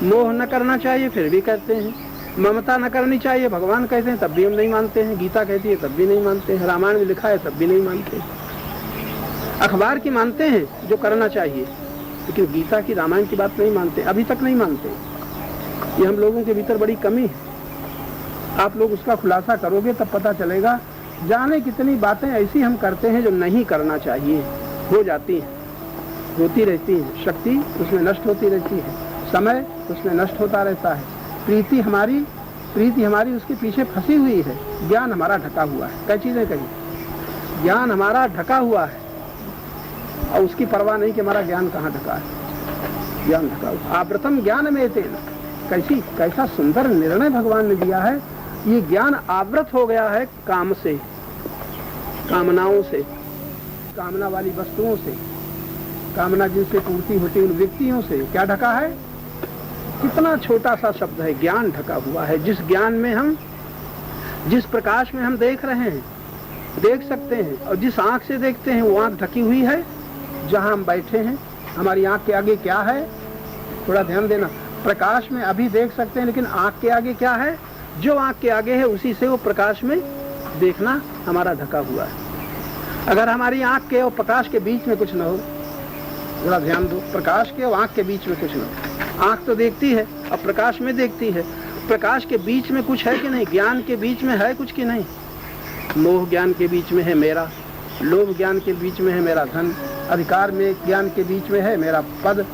मोह न करना चाहिए, फिर भी करते हैं। ममता न करनी चाहिए, भगवान कहते हैं तब भी हम नहीं मानते हैं। गीता कहती है तब भी नहीं मानते हैं। रामायण में लिखा है तब भी नहीं मानते। अखबार की मानते हैं जो करना चाहिए, लेकिन गीता की, रामायण की बात नहीं मानते, अभी तक नहीं मानते। ये हम लोगों के भीतर बड़ी कमी है। आप लोग उसका खुलासा करोगे तब पता चलेगा। जाने कितनी बातें ऐसी हम करते हैं जो नहीं करना चाहिए, हो जाती हैं, होती रहती हैं। शक्ति उसमें नष्ट होती रहती है, समय उसमें नष्ट होता रहता है। प्रीति हमारी उसके पीछे फंसी हुई है। ज्ञान हमारा ढका हुआ है। कई चीजें कही, ज्ञान हमारा ढका हुआ है और उसकी परवाह नहीं कि हमारा ज्ञान कहाँ ढका है। ज्ञान ढका हुआ। आवृतम ज्ञान में तेन, कैसा सुंदर निर्णय भगवान ने दिया है। ये ज्ञान आवृत हो गया है काम से, कामनाओं से, कामना वाली वस्तुओं से, कामना जिनसे पूर्ति होती उन व्यक्तियों से क्या ढका है? कितना छोटा सा शब्द है, ज्ञान ढका हुआ है। जिस ज्ञान में हम, जिस प्रकाश में हम देख रहे हैं, देख सकते हैं, और जिस आंख से देखते हैं वो आंख ढकी हुई है। जहां हम बैठे हैं हमारी आंख के आगे क्या है? थोड़ा ध्यान देना। प्रकाश में अभी देख सकते हैं, लेकिन आंख के आगे क्या है? जो आंख के आगे है उसी से वो प्रकाश में देखना हमारा ढका हुआ है। अगर हमारी आंख के और प्रकाश के बीच में कुछ न हो, थोड़ा ध्यान दो, प्रकाश के और आंख के बीच में कुछ न हो। आंख तो देखती है और प्रकाश में देखती है, प्रकाश के बीच में कुछ है कि नहीं? ज्ञान के बीच में है कुछ कि नहीं? मोह ज्ञान के बीच में है मेरा, लोभ ज्ञान के बीच में है मेरा धन, अधिकार में ज्ञान के बीच में है मेरा पद,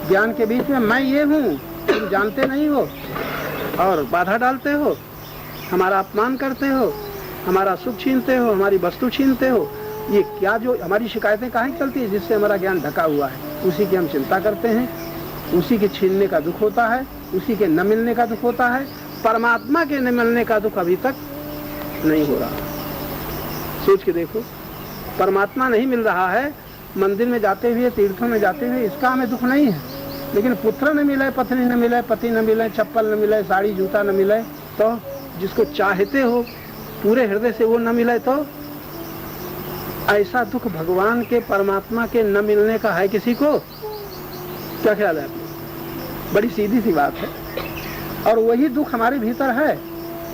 ज्ञान के बीच में मैं ये हूँ, तुम जानते नहीं हो और बाधा डालते हो, हमारा अपमान करते हो, हमारा सुख छीनते हो, हमारी वस्तु छीनते हो। ये क्या जो हमारी शिकायतें काहे चलती है? जिससे हमारा ज्ञान ढका हुआ है, उसी की हम चिंता करते हैं, उसी के छीनने का दुख होता है, उसी के न मिलने का दुख होता है। परमात्मा के न मिलने का दुख अभी तक नहीं हो रहा। सोच के देखो, परमात्मा नहीं मिल रहा है, मंदिर में जाते हुए, तीर्थों में जाते हुए, इसका हमें दुख नहीं है। लेकिन पुत्र न मिले, पत्नी न मिले, पति न मिले, चप्पल न मिले, साड़ी जूता न मिले, तो जिसको चाहते हो पूरे हृदय से वो न मिले, तो ऐसा दुख भगवान के, परमात्मा के न मिलने का है किसी को? क्या ख्याल है आपको? बड़ी सीधी सी बात है। और वही दुख हमारे भीतर है।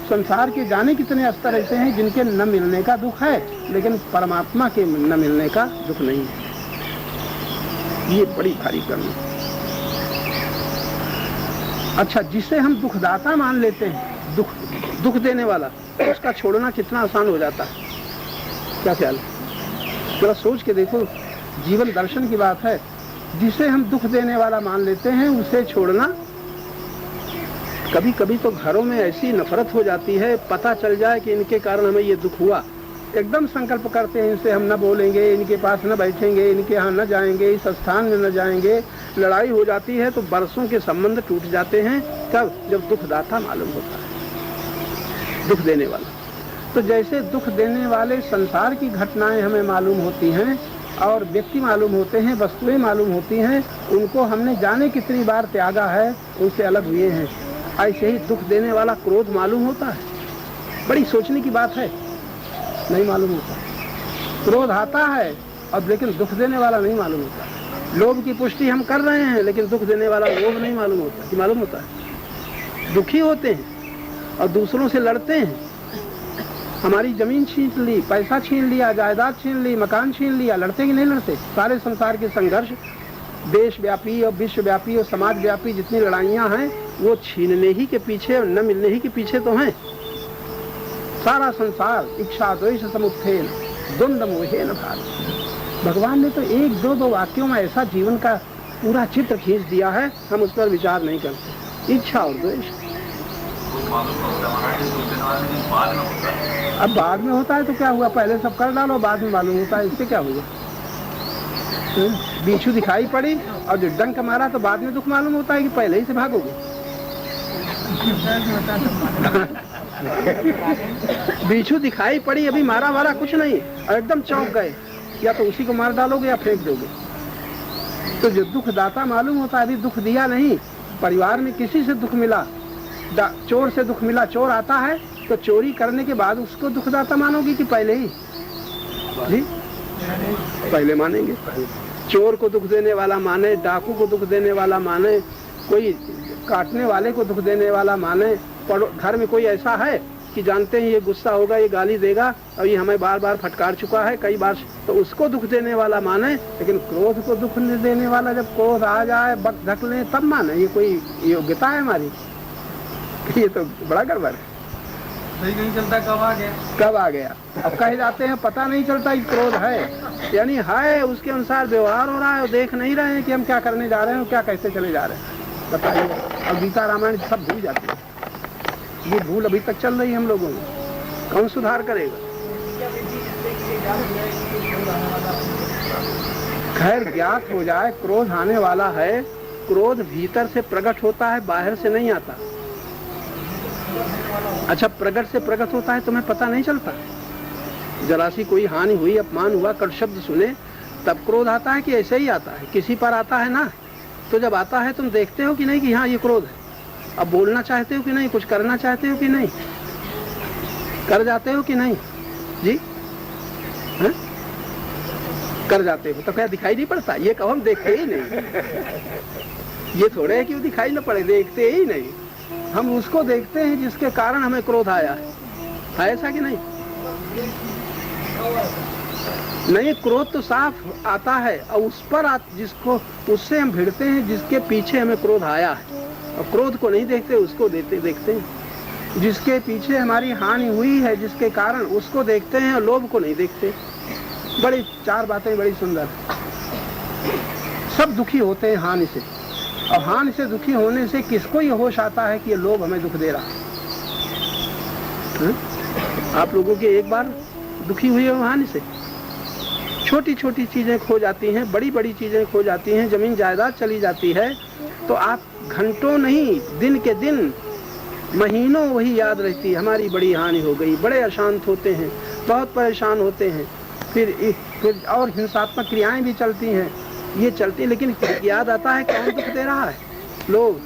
संसार के जाने कितने स्तर ऐसे हैं जिनके न मिलने का दुख है, लेकिन परमात्मा के न मिलने का दुख नहीं है। ये बड़ी भारी कर्म है। अच्छा, जिसे हम दुखदाता मान लेते हैं, दुख देने वाला, उसका छोड़ना कितना आसान हो जाता है। क्या ख्याल है? थोड़ा सोच के देखो, जीवन दर्शन की बात है। जिसे हम दुख देने वाला मान लेते हैं उसे छोड़ना, कभी कभी तो घरों में ऐसी नफरत हो जाती है, पता चल जाए कि इनके कारण हमें ये दुख हुआ, एकदम संकल्प करते हैं इनसे हम न बोलेंगे, इनके पास न बैठेंगे, इनके यहाँ न जाएंगे, इस स्थान में न जाएंगे। लड़ाई हो जाती है तो बरसों के संबंध टूट जाते हैं। तब जब दुखदाता मालूम होता है, दुख देने वाला। तो जैसे दुख देने वाले संसार की घटनाएं हमें मालूम होती हैं और व्यक्ति मालूम होते हैं, वस्तुएं मालूम होती हैं, उनको हमने जाने कितनी बार त्यागा है, उनसे अलग हुए हैं। ऐसे ही दुख देने वाला क्रोध मालूम होता है। बड़ी सोचने की बात है, नहीं मालूम होता। क्रोध आता है और लेकिन दुख देने वाला नहीं मालूम होता। लोभ की पुष्टि हम कर रहे हैं, लेकिन दुख देने वाला लोभ नहीं मालूम होता। कि मालूम होता है, दुखी होते हैं और दूसरों से लड़ते हैं। हमारी जमीन छीन ली, पैसा छीन लिया, जायदाद छीन ली, मकान छीन लिया, लड़ते कि नहीं लड़ते? सारे संसार के संघर्ष, देश व्यापी और विश्वव्यापी और समाज व्यापी जितनी लड़ाइयां हैं, वो छीनने ही के पीछे और न मिलने ही के पीछे तो हैं। सारा संसार इच्छा द्वेष समुत्थेन द्वंद्व मोहेन भाति। भगवान ने तो एक दो वाक्यों में ऐसा जीवन का पूरा चित्र खींच दिया है, हम उस पर विचार नहीं करते। इच्छा और द्वेष अब बाद में होता है तो क्या हुआ, पहले सब कर डालो, बाद में मालूम होता है, इससे क्या हुआ? बिच्छू दिखाई पड़ी और जो डंक मारा तो बाद में दुख मालूम होता है कि पहले ही से भागोगे। बिच्छू दिखाई पड़ी, अभी मारा वारा कुछ नहीं और एकदम चौंक गए, या तो उसी को मार डालोगे या फेंक दोगे। तो जो दुख दाता मालूम होता है, अभी दुख दिया नहीं। परिवार में किसी से दुख मिला, चोर से दुख मिला, चोर आता है तो चोरी करने के बाद उसको दुखदाता मानोगे कि पहले ही? जी पहले मानेंगे। चोर को दुख देने वाला माने, डाकू को दुख देने वाला माने, कोई काटने वाले को दुख देने वाला माने। घर में कोई ऐसा है कि जानते हैं ये गुस्सा होगा, ये गाली देगा और ये हमें बार बार फटकार चुका है कई बार, तो उसको दुख देने वाला माने। लेकिन क्रोध को दुख देने वाला, जब क्रोध आ जाए, बक धक ले, तब माने। ये कोई योग्यता है हमारी? ये तो बड़ा गड़बड़ है। सही नहीं चलता, कब आ गया। अब कहे जाते हैं पता नहीं चलता कि क्रोध है, यानी है उसके अनुसार व्यवहार हो रहा है और देख नहीं रहे हैं कि हम क्या करने जा रहे हैं और क्या कैसे चले जा रहे हैं। बताइए, अब गीता रामायण सब भूल जाते हैं। ये भूल अभी तक चल रही है हम लोगों में, कौन सुधार करेगा? खैर, ज्ञात हो जाए क्रोध आने वाला है। क्रोध भीतर से प्रकट होता है, बाहर से नहीं आता। अच्छा, प्रकट से प्रकट होता है तुम्हें पता नहीं चलता? जरा सी कोई हानि हुई, अपमान हुआ, कट शब्द सुने तब क्रोध आता है कि ऐसे ही आता है? किसी पर आता है ना, तो जब आता है तुम देखते हो कि नहीं कि हाँ ये क्रोध है। अब बोलना चाहते हो कि नहीं, कुछ करना चाहते हो कि नहीं, कर जाते हो कि नहीं जी? है? कर जाते हो तो क्या दिखाई नहीं पड़ता? ये कहो हम देखते ही नहीं, ये थोड़े है कि वो दिखाई ना पड़े, देखते ही नहीं। हम उसको देखते हैं जिसके कारण हमें क्रोध आया है ऐसा कि नहीं? नहीं, क्रोध तो साफ आता है और उस पर जिसको उससे हम भिड़ते हैं जिसके पीछे हमें क्रोध आया है, और क्रोध को नहीं देखते, उसको देखते हैं जिसके पीछे हमारी हानि हुई है, जिसके कारण उसको देखते हैं और लोभ को नहीं देखते। बड़ी चार बातें बड़ी सुंदर। सब दुखी होते हैं हानि से, और हानि से दुखी होने से किसको ये होश आता है कि ये लोभ हमें दुख दे रहा है? आप लोगों के एक बार दुखी हुए हो हानि से? छोटी छोटी चीजें खो जाती हैं, बड़ी बड़ी चीजें खो जाती हैं, जमीन जायदाद चली जाती है, तो आप घंटों नहीं, दिन के दिन, महीनों वही याद रहती है, हमारी बड़ी हानि हो गई, बड़े अशांत होते हैं, बहुत परेशान होते हैं, फिर और हिंसात्मक क्रियाएं भी चलती हैं, ये चलती, लेकिन याद आता है कौन दुख दे रहा है? लोग।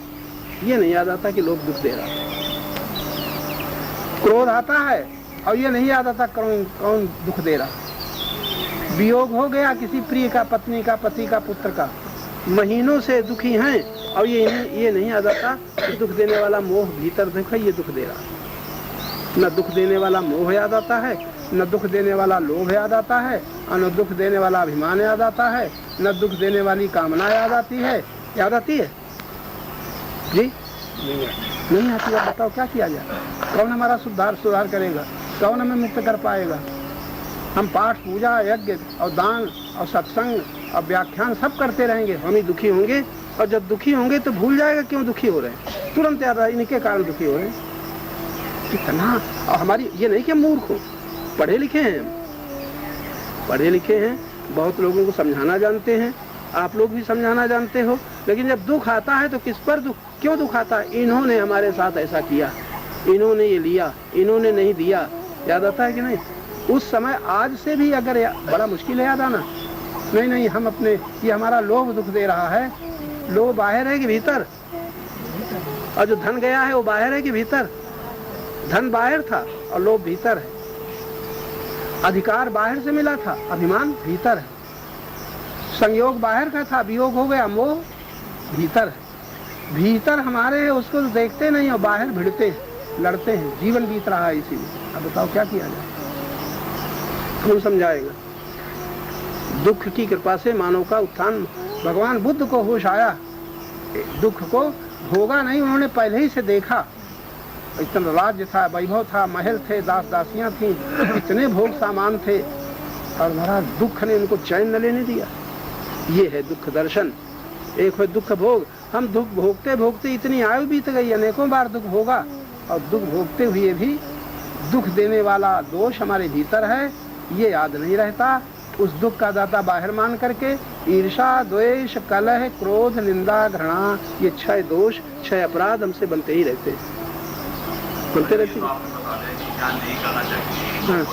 ये नहीं याद आता कि लोग दुख दे रहा है। क्रोध आता है और ये नहीं याद आता कौन दुख दे रहा। वियोग हो गया किसी प्रिय का, पत्नी का, पति का, पुत्र का, महीनों से दुखी हैं और ये नहीं याद आता कि दुख देने वाला मोह भीतर देखो ये दुख दे रहा। न दुख देने वाला मोह याद आता है, न दुख देने वाला लोभ याद आता है, और न दुख देने वाला अभिमान याद आता है, न दुख देने वाली कामना याद आती है। याद आती है जी? नहीं आती है। बताओ क्या किया जाए? कौन हमारा सुधार करेगा? कौन हमें मुक्त कर पाएगा? हम पाठ, पूजा, यज्ञ और दान और सत्संग और व्याख्यान सब करते रहेंगे, हम ही दुखी होंगे, और जब दुखी होंगे तो भूल जाएगा क्यों दुखी हो रहे हैं, तुरंत याद आएगा इनके कारण दुखी हो रहे हैं। कितना, और हमारी ये नहीं कि मूर्ख हो, पढ़े लिखे हैं, पढ़े लिखे हैं, बहुत लोगों को समझाना जानते हैं, आप लोग भी समझाना जानते हो, लेकिन जब दुख आता है तो किस पर दुख, क्यों दुख आता है? इन्होंने हमारे साथ ऐसा किया, इन्होंने ये लिया, इन्होंने नहीं दिया। याद आता है कि नहीं? उस समय आज से भी अगर बड़ा मुश्किल है याद आना। नहीं, हम अपने, ये हमारा लोभ दुख दे रहा है। लोभ बाहर है कि भीतर? और जो धन गया है वो बाहर है कि भीतर? धन बाहर था और लोभ भीतर है। अधिकार बाहर से मिला था, अभिमान भीतर है। संयोग बाहर का था, वियोग हो गया, मोह भीतर है। भीतर हमारे है, उसको तो देखते नहीं और बाहर भिड़ते हैं, लड़ते हैं, जीवन बीत रहा है इसीलिए। अब बताओ क्या किया जाए? कौन समझाएगा? दुख की कृपा से मानव का उत्थान, भगवान बुद्ध को होश आया, दुख को भोगा नहीं, उन्होंने पहले ही से देखा। इतना राज्य था, वैभव था, महल थे, दास दासियां थी, इतने भोग सामान थे, और महाराज दुख ने उनको चैन न लेने दिया। ये है दुख दर्शन। एक है दुख भोग, हम दुख भोगते भोगते इतनी आयु बीत गई, अनेकों बार दुख भोगा, और दुख भोगते हुए भी दुख देने वाला दोष हमारे भीतर है, ये याद नहीं रहता। उस दुख का दाता बाहर मान करके ईर्षा, द्वेष, कलह, क्रोध, निंदा, घृणा, ये 6 दोष, 6 अपराध हमसे बनते ही रहते हैं, बनते रहते हैं। हाँ।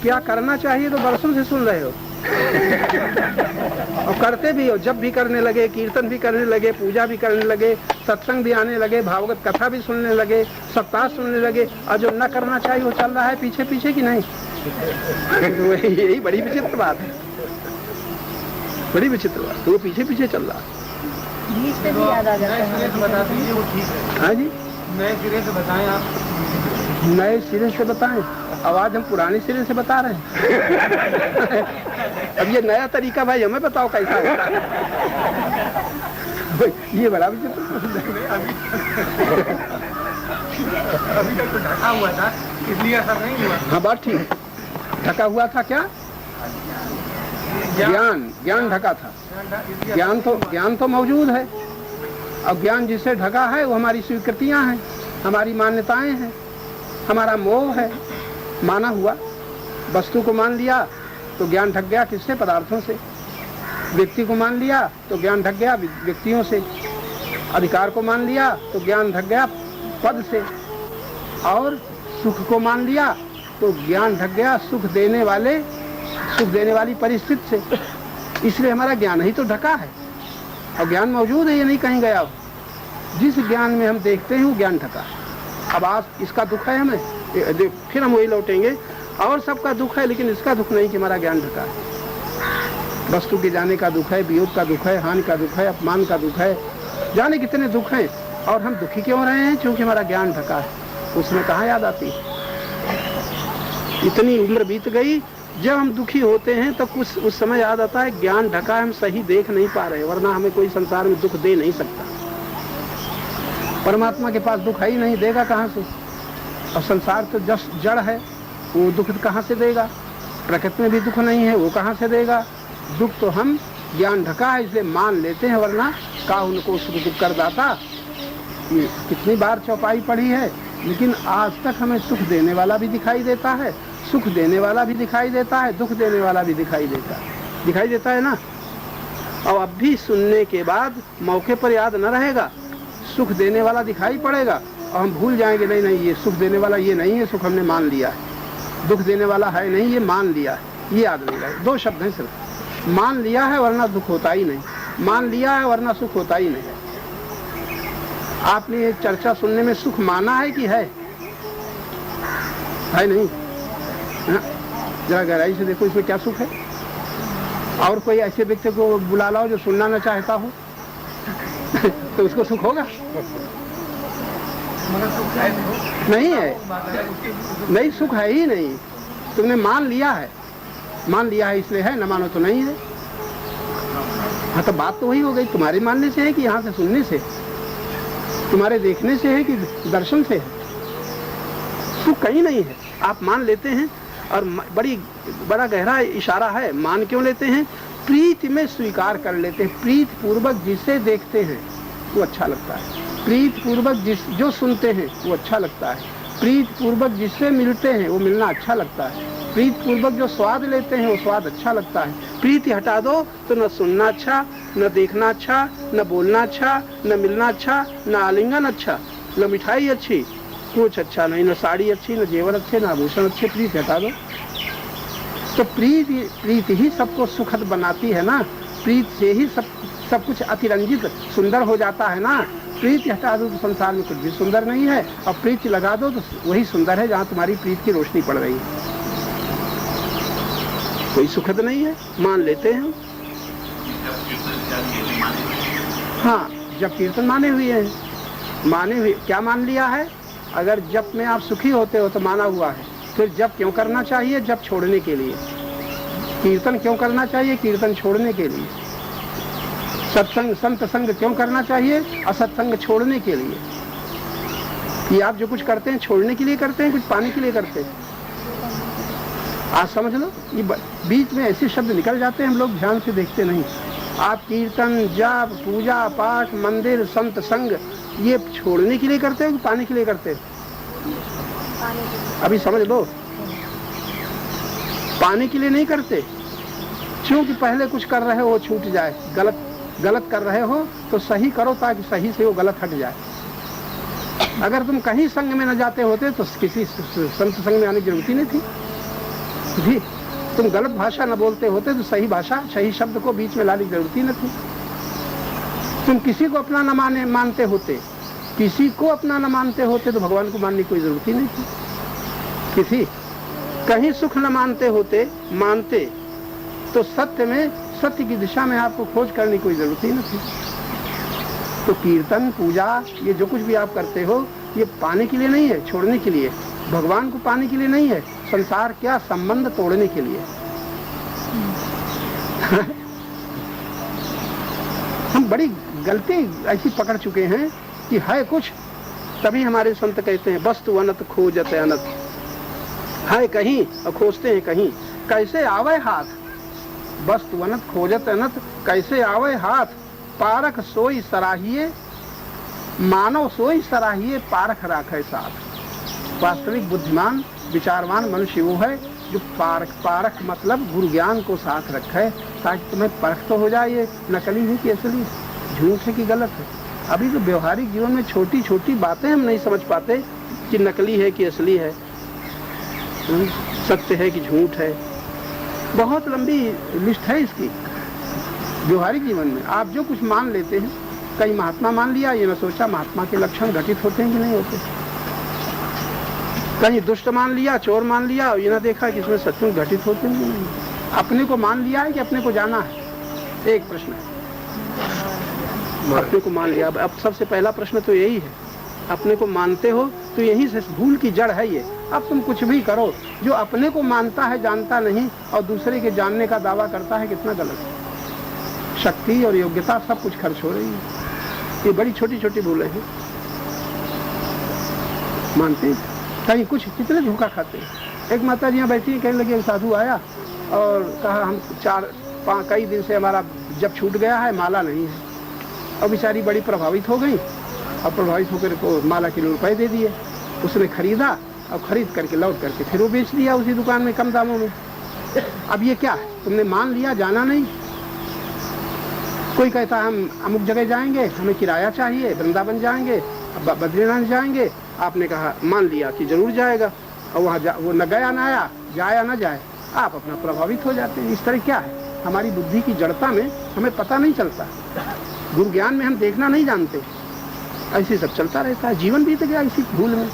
क्या करना चाहिए तो बरसों से सुन रहे हो और करते भी हो। जब भी करने लगे, कीर्तन भी करने लगे, पूजा भी करने लगे, सत्संग भी आने लगे, भागवत कथा भी सुनने लगे, सप्ताह सुनने लगे, और जो न करना चाहिए वो चल रहा है पीछे पीछे कि नहीं? तो यही बड़ी विचित्र बात है, बड़ी विचित्र बात। तो वो पीछे पीछे चल रहा है। बीच पे भी याद आ जाता है। बता दीजिए वो ठीक है। हाँ जी, नए सिरे से बताएं आप। नए सिरे से बताएं? आवाज हम पुराने सिरे से बता रहे हैं। अब ये नया तरीका भाई हमें बताओ कैसा होता है। ये बड़ा विचित्र। अभी तक तो ढका हुआ था, इसलिए असर नहीं हुआ। हाँ बात ठीक, ढका हुआ था क्या? ज्ञान ढका था। ज्ञान तो मौजूद है, अब ज्ञान जिससे ढका है वो हमारी स्वीकृतियां हैं, हमारी मान्यताएं हैं, हमारा मोह है। माना हुआ वस्तु को मान लिया तो ज्ञान ढक गया, किससे? पदार्थों से। व्यक्ति को मान लिया तो ज्ञान ढक गया व्यक्तियों से। अधिकार को मान लिया तो ज्ञान ढक गया पद से। और सुख को मान लिया तो ज्ञान ढक गया सुख देने वाली परिस्थिति से। इसलिए हमारा ज्ञान ही तो ढका है, और ज्ञान मौजूद है, ये नहीं कहीं गया। जिस ज्ञान में हम देखते हैं वो ज्ञान ढका है। अब आज इसका दुख है हमें, फिर हम वही लौटेंगे, और सबका दुख है, लेकिन इसका दुख नहीं कि हमारा ज्ञान ढका है। वस्तु के जाने का दुख है, वियोग का दुख है, हानि का दुख है, अपमान का दुख है, जाने कितने दुख हैं, और हम दुखी क्यों रहे हैं? क्योंकि हमारा ज्ञान ढका है। उसमें कहाँ याद आती है? इतनी उम्र बीत गई, जब हम दुखी होते हैं तब कुछ उस समय याद आता है ज्ञान ढका है, हम सही देख नहीं पा रहे, वरना हमें कोई संसार में दुख दे नहीं सकता। परमात्मा के पास दुख है ही नहीं, देगा कहाँ से? और संसार तो जस्ट जड़ है, वो दुख कहाँ से देगा? प्रकृति में भी दुख नहीं है, वो कहाँ से देगा? दुख तो हम ज्ञान ढका है इसलिए मान लेते हैं, वरना का उनको सुख दुख कर दाता। ये कितनी बार चौपाई पढ़ी है, लेकिन आज तक हमें सुख देने वाला भी दिखाई देता है, सुख देने वाला भी दिखाई देता है, दुख देने वाला भी दिखाई देता है ना। और अब भी सुनने के बाद मौके पर याद न रहेगा, सुख देने वाला दिखाई पड़ेगा और हम भूल जाएंगे, नहीं नहीं ये सुख देने वाला ये नहीं है, सुख हमने मान लिया है। दुख देने वाला है नहीं, ये मान लिया है, ये याद नहीं रहे। दो शब्द हैं सिर्फ, मान लिया है वरना दुख होता ही नहीं, मान लिया है वरना सुख होता ही नहीं। आपने ये चर्चा सुनने में सुख माना है कि है नहीं? जरा गहराई से देखो इसमें क्या सुख है। और कोई ऐसे व्यक्ति को बुला लाओ जो सुनना न चाहता हो तो उसको सुख होगा? नहीं है, नहीं, सुख है ही नहीं। तुमने मान लिया है इसलिए है, न मानो तो नहीं है। हाँ, तो बात तो वही हो गई, तुम्हारे मानने से है कि यहाँ से सुनने से, तुम्हारे देखने से है कि दर्शन से है? सुख कहीं नहीं है, आप मान लेते हैं। और बड़ा गहरा इशारा है, मान क्यों लेते हैं? प्रीति में स्वीकार कर लेते हैं। प्रीति पूर्वक जिसे देखते हैं वो अच्छा लगता है, प्रीति पूर्वक जो सुनते हैं वो अच्छा लगता है, प्रीति पूर्वक जिससे मिलते हैं वो मिलना अच्छा लगता है, प्रीति पूर्वक जो स्वाद लेते हैं वो स्वाद अच्छा लगता है। प्रीति हटा दो तो न सुनना अच्छा, न देखना अच्छा, न बोलना अच्छा, न मिलना अच्छा, न आलिंगन अच्छा, न मिठाई अच्छी, कुछ अच्छा नहीं, न साड़ी अच्छी, न जेवर अच्छे, न आभूषण अच्छे। प्रीति हटा दो तो प्रीति ही सबको सुखद बनाती है ना। प्रीति से ही सब कुछ अतिरंजित सुंदर हो जाता है ना। प्रीति हटा दो तो संसार में कुछ भी सुंदर नहीं है, और प्रीति लगा दो तो वही सुंदर है जहाँ तुम्हारी प्रीति की रोशनी पड़ रही है। कोई सुखद नहीं है, मान लेते हैं। हाँ, जब कीर्तन माने हुए हैं, माने हुए क्या मान लिया है? अगर जप में आप सुखी होते हो तो माना हुआ है। फिर जप क्यों करना चाहिए? जप छोड़ने के लिए। कीर्तन क्यों करना चाहिए? कीर्तन छोड़ने के लिए। सत्संग संत संग क्यों करना चाहिए? असत्संग छोड़ने के लिए। ये आप जो कुछ करते हैं छोड़ने के लिए करते हैं, कुछ पाने के लिए करते हैं? आज समझ लो, ये बीच में ऐसे शब्द निकल जाते हैं, हम लोग ध्यान से देखते नहीं। आप कीर्तन, जाप, पूजा पाठ, मंदिर, संत संग ये छोड़ने के लिए करते हो कि पाने के लिए करते हो? अभी समझ लो, पाने के लिए नहीं करते, क्योंकि पहले कुछ कर रहे हो वो छूट जाए। गलत कर रहे हो तो सही करो ताकि सही से वो गलत हट जाए। अगर तुम कहीं संग में न जाते होते तो किसी संत संग में आने की जरूरत ही नहीं थी। तुम गलत भाषा न बोलते होते तो सही भाषा, सही शब्द को बीच में लाने की जरूरत ही न थी। तुम किसी को अपना न मानते होते, किसी को अपना न मानते होते तो भगवान को मानने की कोई जरूरत ही नहीं थी। कहीं सुख न मानते होते, मानते तो सत्य की दिशा में आपको खोज करने की कोई जरूरत ही न थी। तो कीर्तन, पूजा, ये जो कुछ भी आप करते हो ये पाने के लिए नहीं है, छोड़ने के लिए। भगवान को पाने के लिए नहीं है, संसार क्या संबंध तोड़ने के लिए। हम बड़ी गलती ऐसी पकड़ चुके हैं कि है कुछ, तभी हमारे संत कहते हैं वस्तु अनंत खोजते अनंत। है कहीं और खोजते हैं कहीं। कैसे आवे हाथ, वस्तु अनंत खोजते अनंत, कैसे आवे हाथ। पारख सोई सराहिए, मानव सोई सराहिए, पारख राखे साथ। वास्तविक बुद्धिमान विचारवान मनुष्य वो है जो पारख मतलब गुरु ज्ञान को साथ रखे, ताकि तुम्हें परख तो हो जाए ये नकली है कि असली, झूठ है कि गलत है। अभी तो व्यवहारिक जीवन में छोटी छोटी बातें हम नहीं समझ पाते कि नकली है कि असली है। सत्य है कि झूठ है, बहुत लंबी लिस्ट है इसकी व्यवहारिक जीवन में। आप जो कुछ मान लेते हैं, कहीं महात्मा मान लिया, ये न सोचा महात्मा के लक्षण घटित होते हैं कि नहीं होते। कहीं दुष्ट मान लिया, चोर मान लिया, ये ना देखा कि इसमें सचमुच घटित होते हैं कि नहीं। अपने को मान लिया है कि अपने को जाना है, एक प्रश्न है। अपने को मान लिया, अब सबसे पहला प्रश्न तो यही है, अपने को मानते हो तो यही से भूल की जड़ है ये। अब तुम कुछ भी करो, जो अपने को मानता है जानता नहीं और दूसरे के जानने का दावा करता है, कितना गलत है। शक्ति और योग्यता सब कुछ खर्च हो रही है, ये बड़ी छोटी छोटी भूलें हैं। मानते हैं कहीं कुछ, कितने धोखा खाते हैं। एक माता जी यहाँ बैठी, कहने लगी साधु आया और कहा हम कई दिन से हमारा जब छूट गया है, माला नहीं है। और बेचारी बड़ी प्रभावित हो गई और प्रभावित होकर को माला के रुपए दे दिए। उसने खरीदा और खरीद करके लौट करके फिर वो बेच दिया उसी दुकान में कम दामों में। अब ये क्या है, तुमने मान लिया, जाना नहीं। कोई कहता हम अमुक जगह जाएंगे, हमें किराया चाहिए, वृंदावन जाएंगे, बद्रीनाथ जाएंगे। आपने कहा मान लिया कि जरूर जाएगा और वहाँ वो न गया न आया, जाया न जाए, आप अपना प्रभावित हो जाते हैं। इस तरह क्या है, हमारी बुद्धि की जड़ता में हमें पता नहीं चलता, गुरु ज्ञान में हम देखना नहीं जानते, ऐसे सब चलता रहता है। जीवन बीत गया इसी भूल में।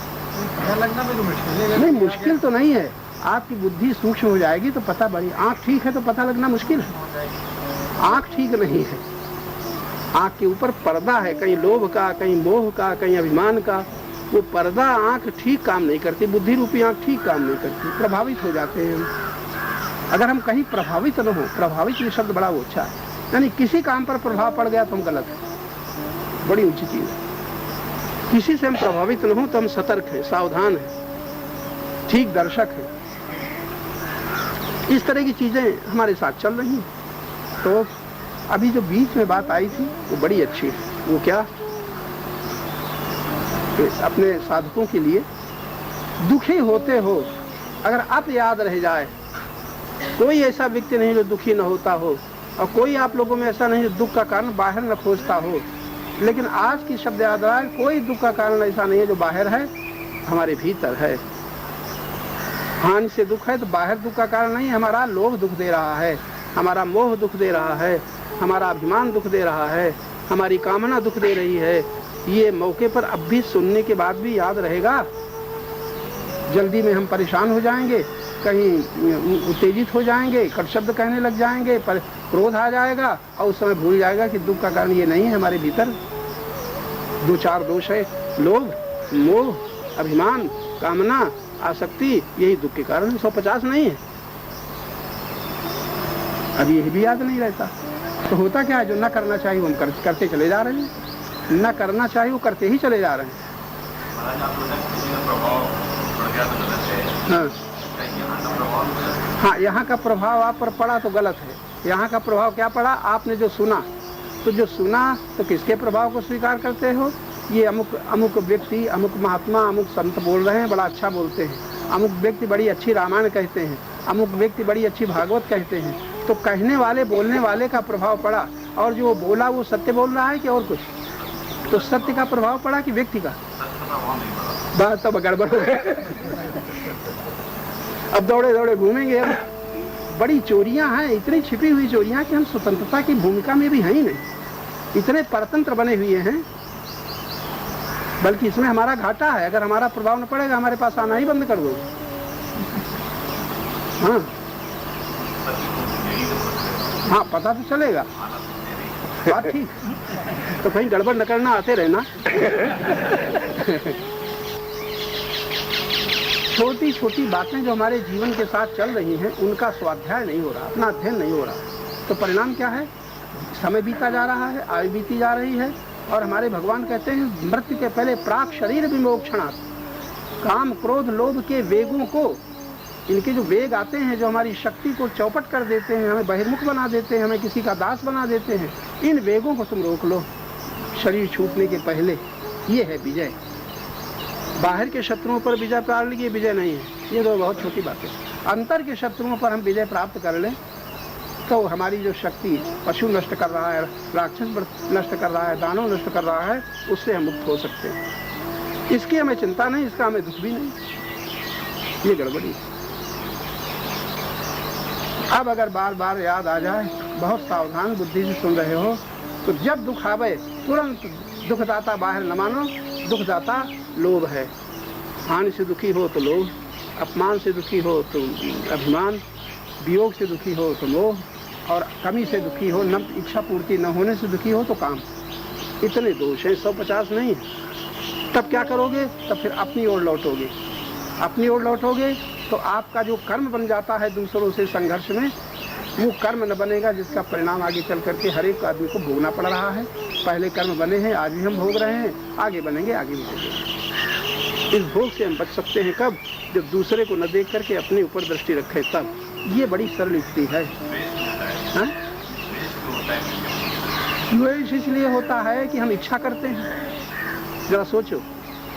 लगना में तो मुश्किल नहीं, मुश्किल तो नहीं है, आपकी बुद्धि सूक्ष्म हो जाएगी तो पता बड़ी। आँख ठीक है तो पता लगना मुश्किल है, आँख ठीक नहीं है, आँख के ऊपर पर्दा है, कहीं लोभ का, कहीं मोह का, कहीं अभिमान का। वो पर्दा आँख ठीक काम नहीं करती, बुद्धि रूपी आँख ठीक काम नहीं करती, प्रभावित हो जाते हैं हम। अगर हम कहीं प्रभावित न हो, प्रभावित ये शब्द बड़ा अच्छा है, यानी किसी काम पर प्रभाव पड़ गया तो हम गलत है, बड़ी ऊंची चीज है। किसी से हम प्रभावित न हो तो हम सतर्क हैं, सावधान हैं, ठीक दर्शक हैं। इस तरह की चीजें हमारे साथ चल रही हैं। तो अभी जो बीच में बात आई थी वो बड़ी अच्छी है। वो क्या, अपने साधकों के लिए दुखी होते हो अगर आप याद रह जाए, कोई ऐसा व्यक्ति नहीं जो दुखी न होता हो, और कोई आप लोगों में ऐसा नहीं जो दुख का कारण बाहर न खोजता हो। लेकिन आज की शब्द याद आए, कोई दुख का कारण ऐसा नहीं है जो बाहर है, हमारे भीतर है। हानि से दुख है तो बाहर दुख का कारण नहीं, हमारा लोभ दुख दे रहा है, हमारा मोह दुख दे रहा है, हमारा अभिमान दुख दे रहा है, हमारी कामना दुख दे रही है। ये मौके पर अब भी सुनने के बाद भी याद रहेगा। जल्दी में हम परेशान हो जाएंगे, कहीं उत्तेजित हो जाएंगे, कट शब्द कहने लग जाएंगे, पर क्रोध आ जाएगा और उस समय भूल जाएगा कि दुख का कारण ये नहीं है, हमारे भीतर दो चार दोष है, लोभ, मोह, अभिमान, कामना, आसक्ति, यही दुख के कारण। 150 नहीं है। अब यही भी याद नहीं रहता तो होता क्या है, जो न करना चाहिए वो हम करते चले जा रहे हैं, न करना चाहिए वो करते ही चले जा रहे हैं। हाँ, यहाँ का प्रभाव आप पर पड़ा तो गलत है। यहाँ का प्रभाव क्या पड़ा, आपने जो सुना, तो जो सुना तो किसके प्रभाव को स्वीकार करते हो, ये अमुक अमुक व्यक्ति, अमुक महात्मा, अमुक संत बोल रहे हैं, बड़ा अच्छा बोलते हैं, अमुक व्यक्ति बड़ी अच्छी रामायण कहते हैं, अमुक व्यक्ति बड़ी अच्छी भागवत कहते हैं। तो कहने वाले, बोलने वाले का प्रभाव पड़ा, और जो बोला वो सत्य बोल रहा है कि और कुछ, तो सत्य का प्रभाव पड़ा कि व्यक्ति का। बात तब गड़बड़ हो गई। अब दौड़े दौड़े घूमेंगे। अब बड़ी चोरियां हैं, इतनी छिपी हुई चोरियां कि हम स्वतंत्रता की भूमिका में भी हैं ही नहीं, इतने परतंत्र बने हुए हैं। बल्कि इसमें हमारा घाटा है, अगर हमारा प्रभाव न पड़ेगा हमारे पास आना ही बंद कर दो। हाँ, पता तो चलेगा, बात ठीक, तो कहीं गड़बड़ न करना, आते रहना। छोटी छोटी बातें जो हमारे जीवन के साथ चल रही हैं, उनका स्वाध्याय नहीं हो रहा, अपना अध्ययन नहीं हो रहा, तो परिणाम क्या है, समय बीता जा रहा है, आयु बीती जा रही है। और हमारे भगवान कहते हैं मृत्यु के पहले प्राक शरीर विमोक्षणात्, काम क्रोध लोभ के वेगों को, इनके जो वेग आते हैं जो हमारी शक्ति को चौपट कर देते हैं, हमें बहिर्मुख बना देते हैं, हमें किसी का दास बना देते हैं, इन वेगों को तुम रोक लो शरीर छूटने के पहले। ये है विजय। बाहर के शत्रुओं पर विजय पा ली, ये विजय नहीं है, ये तो बहुत छोटी बात है। अंतर के शत्रुओं पर हम विजय प्राप्त कर लें तो हमारी जो शक्ति पशु नष्ट कर रहा है, राक्षस नष्ट कर रहा है, दानव नष्ट कर रहा है, उससे हम मुक्त हो सकते हैं। इसकी हमें चिंता नहीं, इसका हमें दुख भी नहीं, ये गड़बड़ी। अब अगर बार बार याद आ जाए, बहुत सावधान बुद्धि से सुन रहे हो, तो जब दुख आवे तुरंत दुखदाता बाहर न मानो। दुखदाता लोभ है। हानि से दुखी हो तो लोभ, अपमान से दुखी हो तो अभिमान, वियोग से दुखी हो तो मोह, और कमी से दुखी हो, न इच्छा पूर्ति न होने से दुखी हो तो काम। इतने दोष हैं, 150 नहीं है। तब क्या करोगे? तब फिर अपनी ओर लौटोगे। अपनी ओर लौटोगे तो आपका जो कर्म बन जाता है दूसरों से संघर्ष में, वो कर्म न बनेगा जिसका परिणाम आगे चल करके हर एक आदमी को भोगना पड़ रहा है। पहले कर्म बने हैं, आज भी हम भोग रहे हैं, आगे बनेंगे, आगे भी भोगेंगे। इस भोग से हम बच सकते हैं कब? जब दूसरे को न देख करके अपने ऊपर दृष्टि रखे तब। ये बड़ी सरल युक्ति है। द्वेष इसलिए होता है कि हम इच्छा करते हैं। जरा सोचो,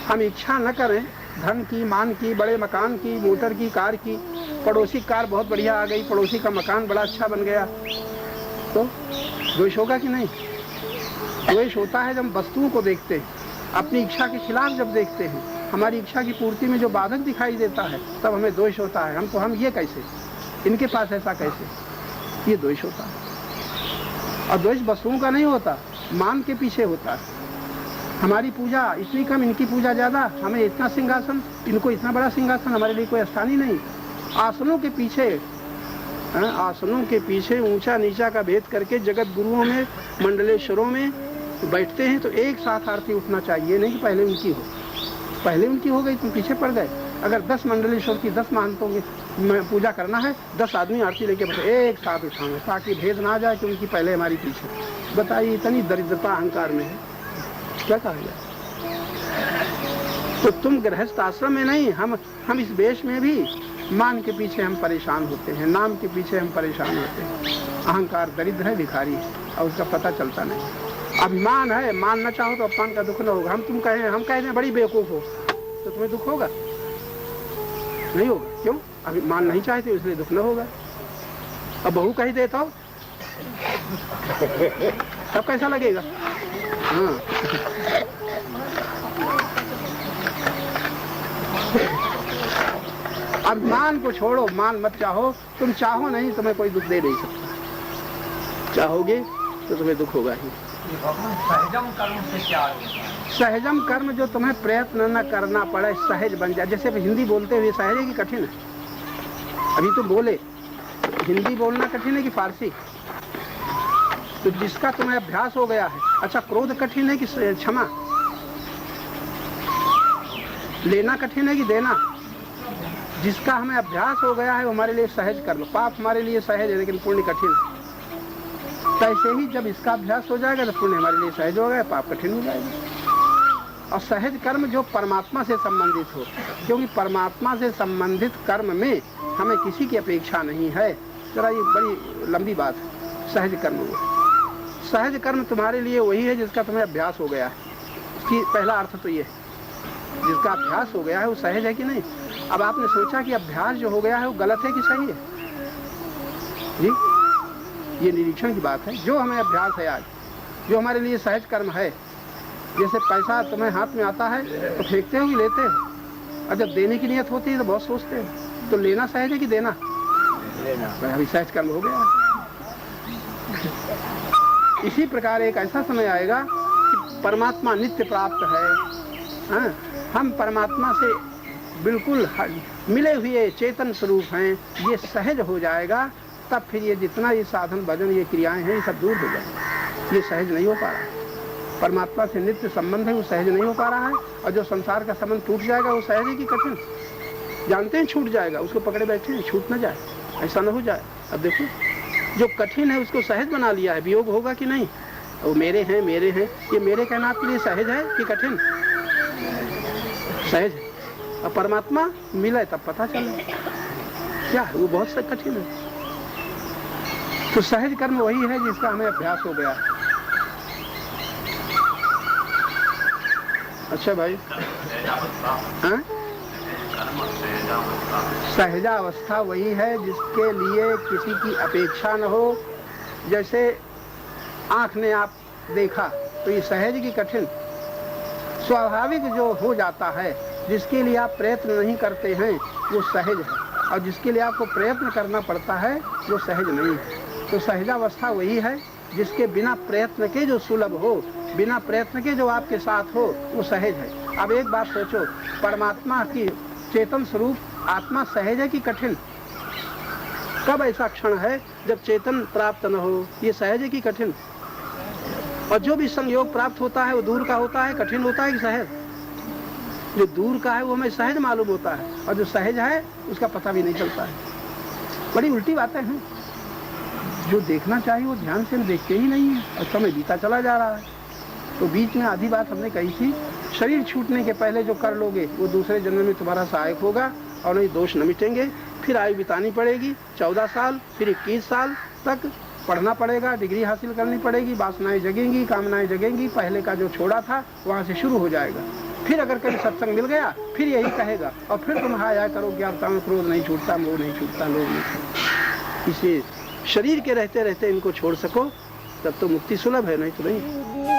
हम इच्छा न करें धन की, मान की, बड़े मकान की, मोटर की, कार की, पड़ोसी कार बहुत बढ़िया आ गई, पड़ोसी का मकान बड़ा अच्छा बन गया, तो द्वेष होगा कि नहीं? द्वेष होता है जब वस्तुओं को देखते हैं, अपनी इच्छा के खिलाफ जब देखते हैं, हमारी इच्छा की पूर्ति में जो बाधक दिखाई देता है, तब हमें द्वेष होता है। हम ये कैसे, इनके पास ऐसा कैसे, ये द्वेष होता है। और द्वेष वस्तुओं का नहीं होता, मान के पीछे होता है। हमारी पूजा इतनी कम, इनकी पूजा ज्यादा, हमें इतना सिंहासन, इनको इतना बड़ा सिंहासन, हमारे लिए कोई स्थान ही नहीं। आसनों के पीछे ऊंचा नीचा का भेद करके जगत गुरुओं में, मंडलेश्वरों में बैठते हैं, तो एक साथ आरती उठना चाहिए, नहीं कि पहले उनकी हो। पहले उनकी हो गई, तुम पीछे पड़ गए। अगर 10 मंडलेश्वर की 10 महंतों की पूजा करना है, 10 आदमी आरती लेके बैठे, एक साथ उठाएंगे ताकि भेद ना जाए कि उनकी पहले हमारी पीछे। बताइए, इतनी दरिद्रता अहंकार में है, क्या कहा जाए? तो तुम गृहस्थ आश्रम में नहीं, हम इस वेश में भी मान के पीछे हम परेशान होते हैं, नाम के पीछे हम परेशान होते हैं। अहंकार दरिद्र है, भिखारी है, और उसका पता चलता नहीं। अभिमान है, मान न चाहो तो अपमान का दुख न होगा। हम कह रहे हैं बड़ी बेवकूफ हो, तो तुम्हें दुख होगा? नहीं होगा। क्यों? अभिमान नहीं चाहते इसलिए दुख न होगा। अब बहू कही देता हो तब कैसा लगेगा? हाँ। अभिमान को छोड़ो, मान मत चाहो। तुम चाहो नहीं, तुम्हें कोई दुख दे नहीं सकता। चाहोगे तो तुम्हें दुख होगा ही। सहजम कर्म से क्या? सहजम कर्म जो तुम्हें प्रयत्न न करना पड़े, सहज बन जाए। जैसे हिंदी बोलते हुए सहज है कि कठिन है? अभी तो बोले, हिंदी बोलना कठिन है कि फारसी? तो जिसका तुम्हें अभ्यास हो गया है। अच्छा, क्रोध कठिन है कि क्षमा? लेना कठिन है कि देना? जिसका हमें अभ्यास हो गया है वो हमारे लिए सहज कर्म। पाप हमारे लिए सहज है लेकिन पुण्य कठिन है। ऐसे ही जब इसका अभ्यास हो जाएगा तो पुण्य हमारे लिए सहज हो गया, पाप कठिन हो जाएगा। और सहज कर्म जो परमात्मा से संबंधित हो, क्योंकि परमात्मा से संबंधित कर्म में हमें किसी की अपेक्षा नहीं है। जरा ये बड़ी लंबी बात है। सहज कर्म वो, सहज कर्म तुम्हारे लिए वही है जिसका तुम्हें अभ्यास हो गया है। इसकी पहला अर्थ तो ये है, जिसका अभ्यास हो गया है वो सहज है कि नहीं। अब आपने सोचा कि अभ्यास जो हो गया है वो गलत है कि सही है? जी, ये निरीक्षण की बात है। जो हमें अभ्यास है आज, जो हमारे लिए सहज कर्म है, जैसे पैसा तुम्हें हाथ में आता है तो फेंकते हो कि लेते हो? और जब देने की नियत होती है तो बहुत सोचते हो। तो लेना सहज है कि देना? अभी सहज कर्म हो गया। इसी प्रकार एक ऐसा समय आएगा कि परमात्मा नित्य प्राप्त है। हाँ? हम परमात्मा से बिल्कुल मिले हुए चेतन स्वरूप हैं, ये सहज हो जाएगा। तब फिर ये जितना ये साधन भजन ये क्रियाएं हैं ये सब दूर हो जाएंगे। ये सहज नहीं हो पा रहा है। परमात्मा से नित्य संबंध है वो सहज नहीं हो पा रहा है। और जो संसार का संबंध टूट जाएगा वो सहज है कि कठिन? जानते हैं छूट जाएगा, उसको पकड़े बैठे हैं, छूट न जाए, ऐसा न हो जाए। अब देखो, जो कठिन है उसको सहज बना लिया है। वियोग होगा कि नहीं? वो मेरे हैं, मेरे हैं, ये मेरे कहना आपके लिए सहज है कि कठिन? सहज है। और परमात्मा मिले तब पता चले क्या है, वो बहुत सा कठिन है। तो सहज कर्म वही है जिसका हमें अभ्यास हो गया। अच्छा भाई, हाँ? सहजावस्था वही है जिसके लिए किसी की अपेक्षा न हो। जैसे आंख ने आप देखा तो ये सहज की कठिन? स्वाभाविक जो हो जाता है, जिसके लिए आप प्रयत्न नहीं करते हैं, वो सहज है। और जिसके लिए आपको प्रयत्न करना पड़ता है वो सहज नहीं है। तो सहजावस्था वही है जिसके बिना प्रयत्न के जो सुलभ हो, बिना प्रयत्न के जो आपके साथ हो, वो सहज है। अब एक बात सोचो, परमात्मा की चेतन स्वरूप आत्मा सहज है कि कठिन? कब ऐसा क्षण है जब चेतन प्राप्त न हो? ये सहज है कि कठिन? और जो भी संयोग प्राप्त होता है वो दूर का होता है, कठिन होता है कि सहज? जो दूर का है वो हमें सहज मालूम होता है, और जो सहज है उसका पता भी नहीं चलता है। बड़ी उल्टी बातें हैं। जो देखना चाहिए वो ध्यान से हम देखते ही नहीं है, और समय बीता चला जा रहा है। तो बीच में आधी बात हमने कही थी, शरीर छूटने के पहले जो कर लोगे वो दूसरे जन्म में तुम्हारा सहायक होगा, और नहीं दोष न मिटेंगे। फिर आयु बितानी पड़ेगी 14 साल, फिर 21 साल तक पढ़ना पड़ेगा, डिग्री हासिल करनी पड़ेगी, वासनाएं जगेंगी, कामनाएं जगेंगी, पहले का जो छोड़ा था वहाँ से शुरू हो जाएगा। फिर अगर कभी सत्संग मिल गया फिर यही कहेगा, और फिर तुम हाय हाय करो, क्या काम, क्रोध नहीं छूटता, मोह नहीं छूटता, लोभ नहीं छूटता। इसे शरीर के रहते रहते इनको छोड़ सको तब तो मुक्ति सुलभ है, नहीं तो नहीं।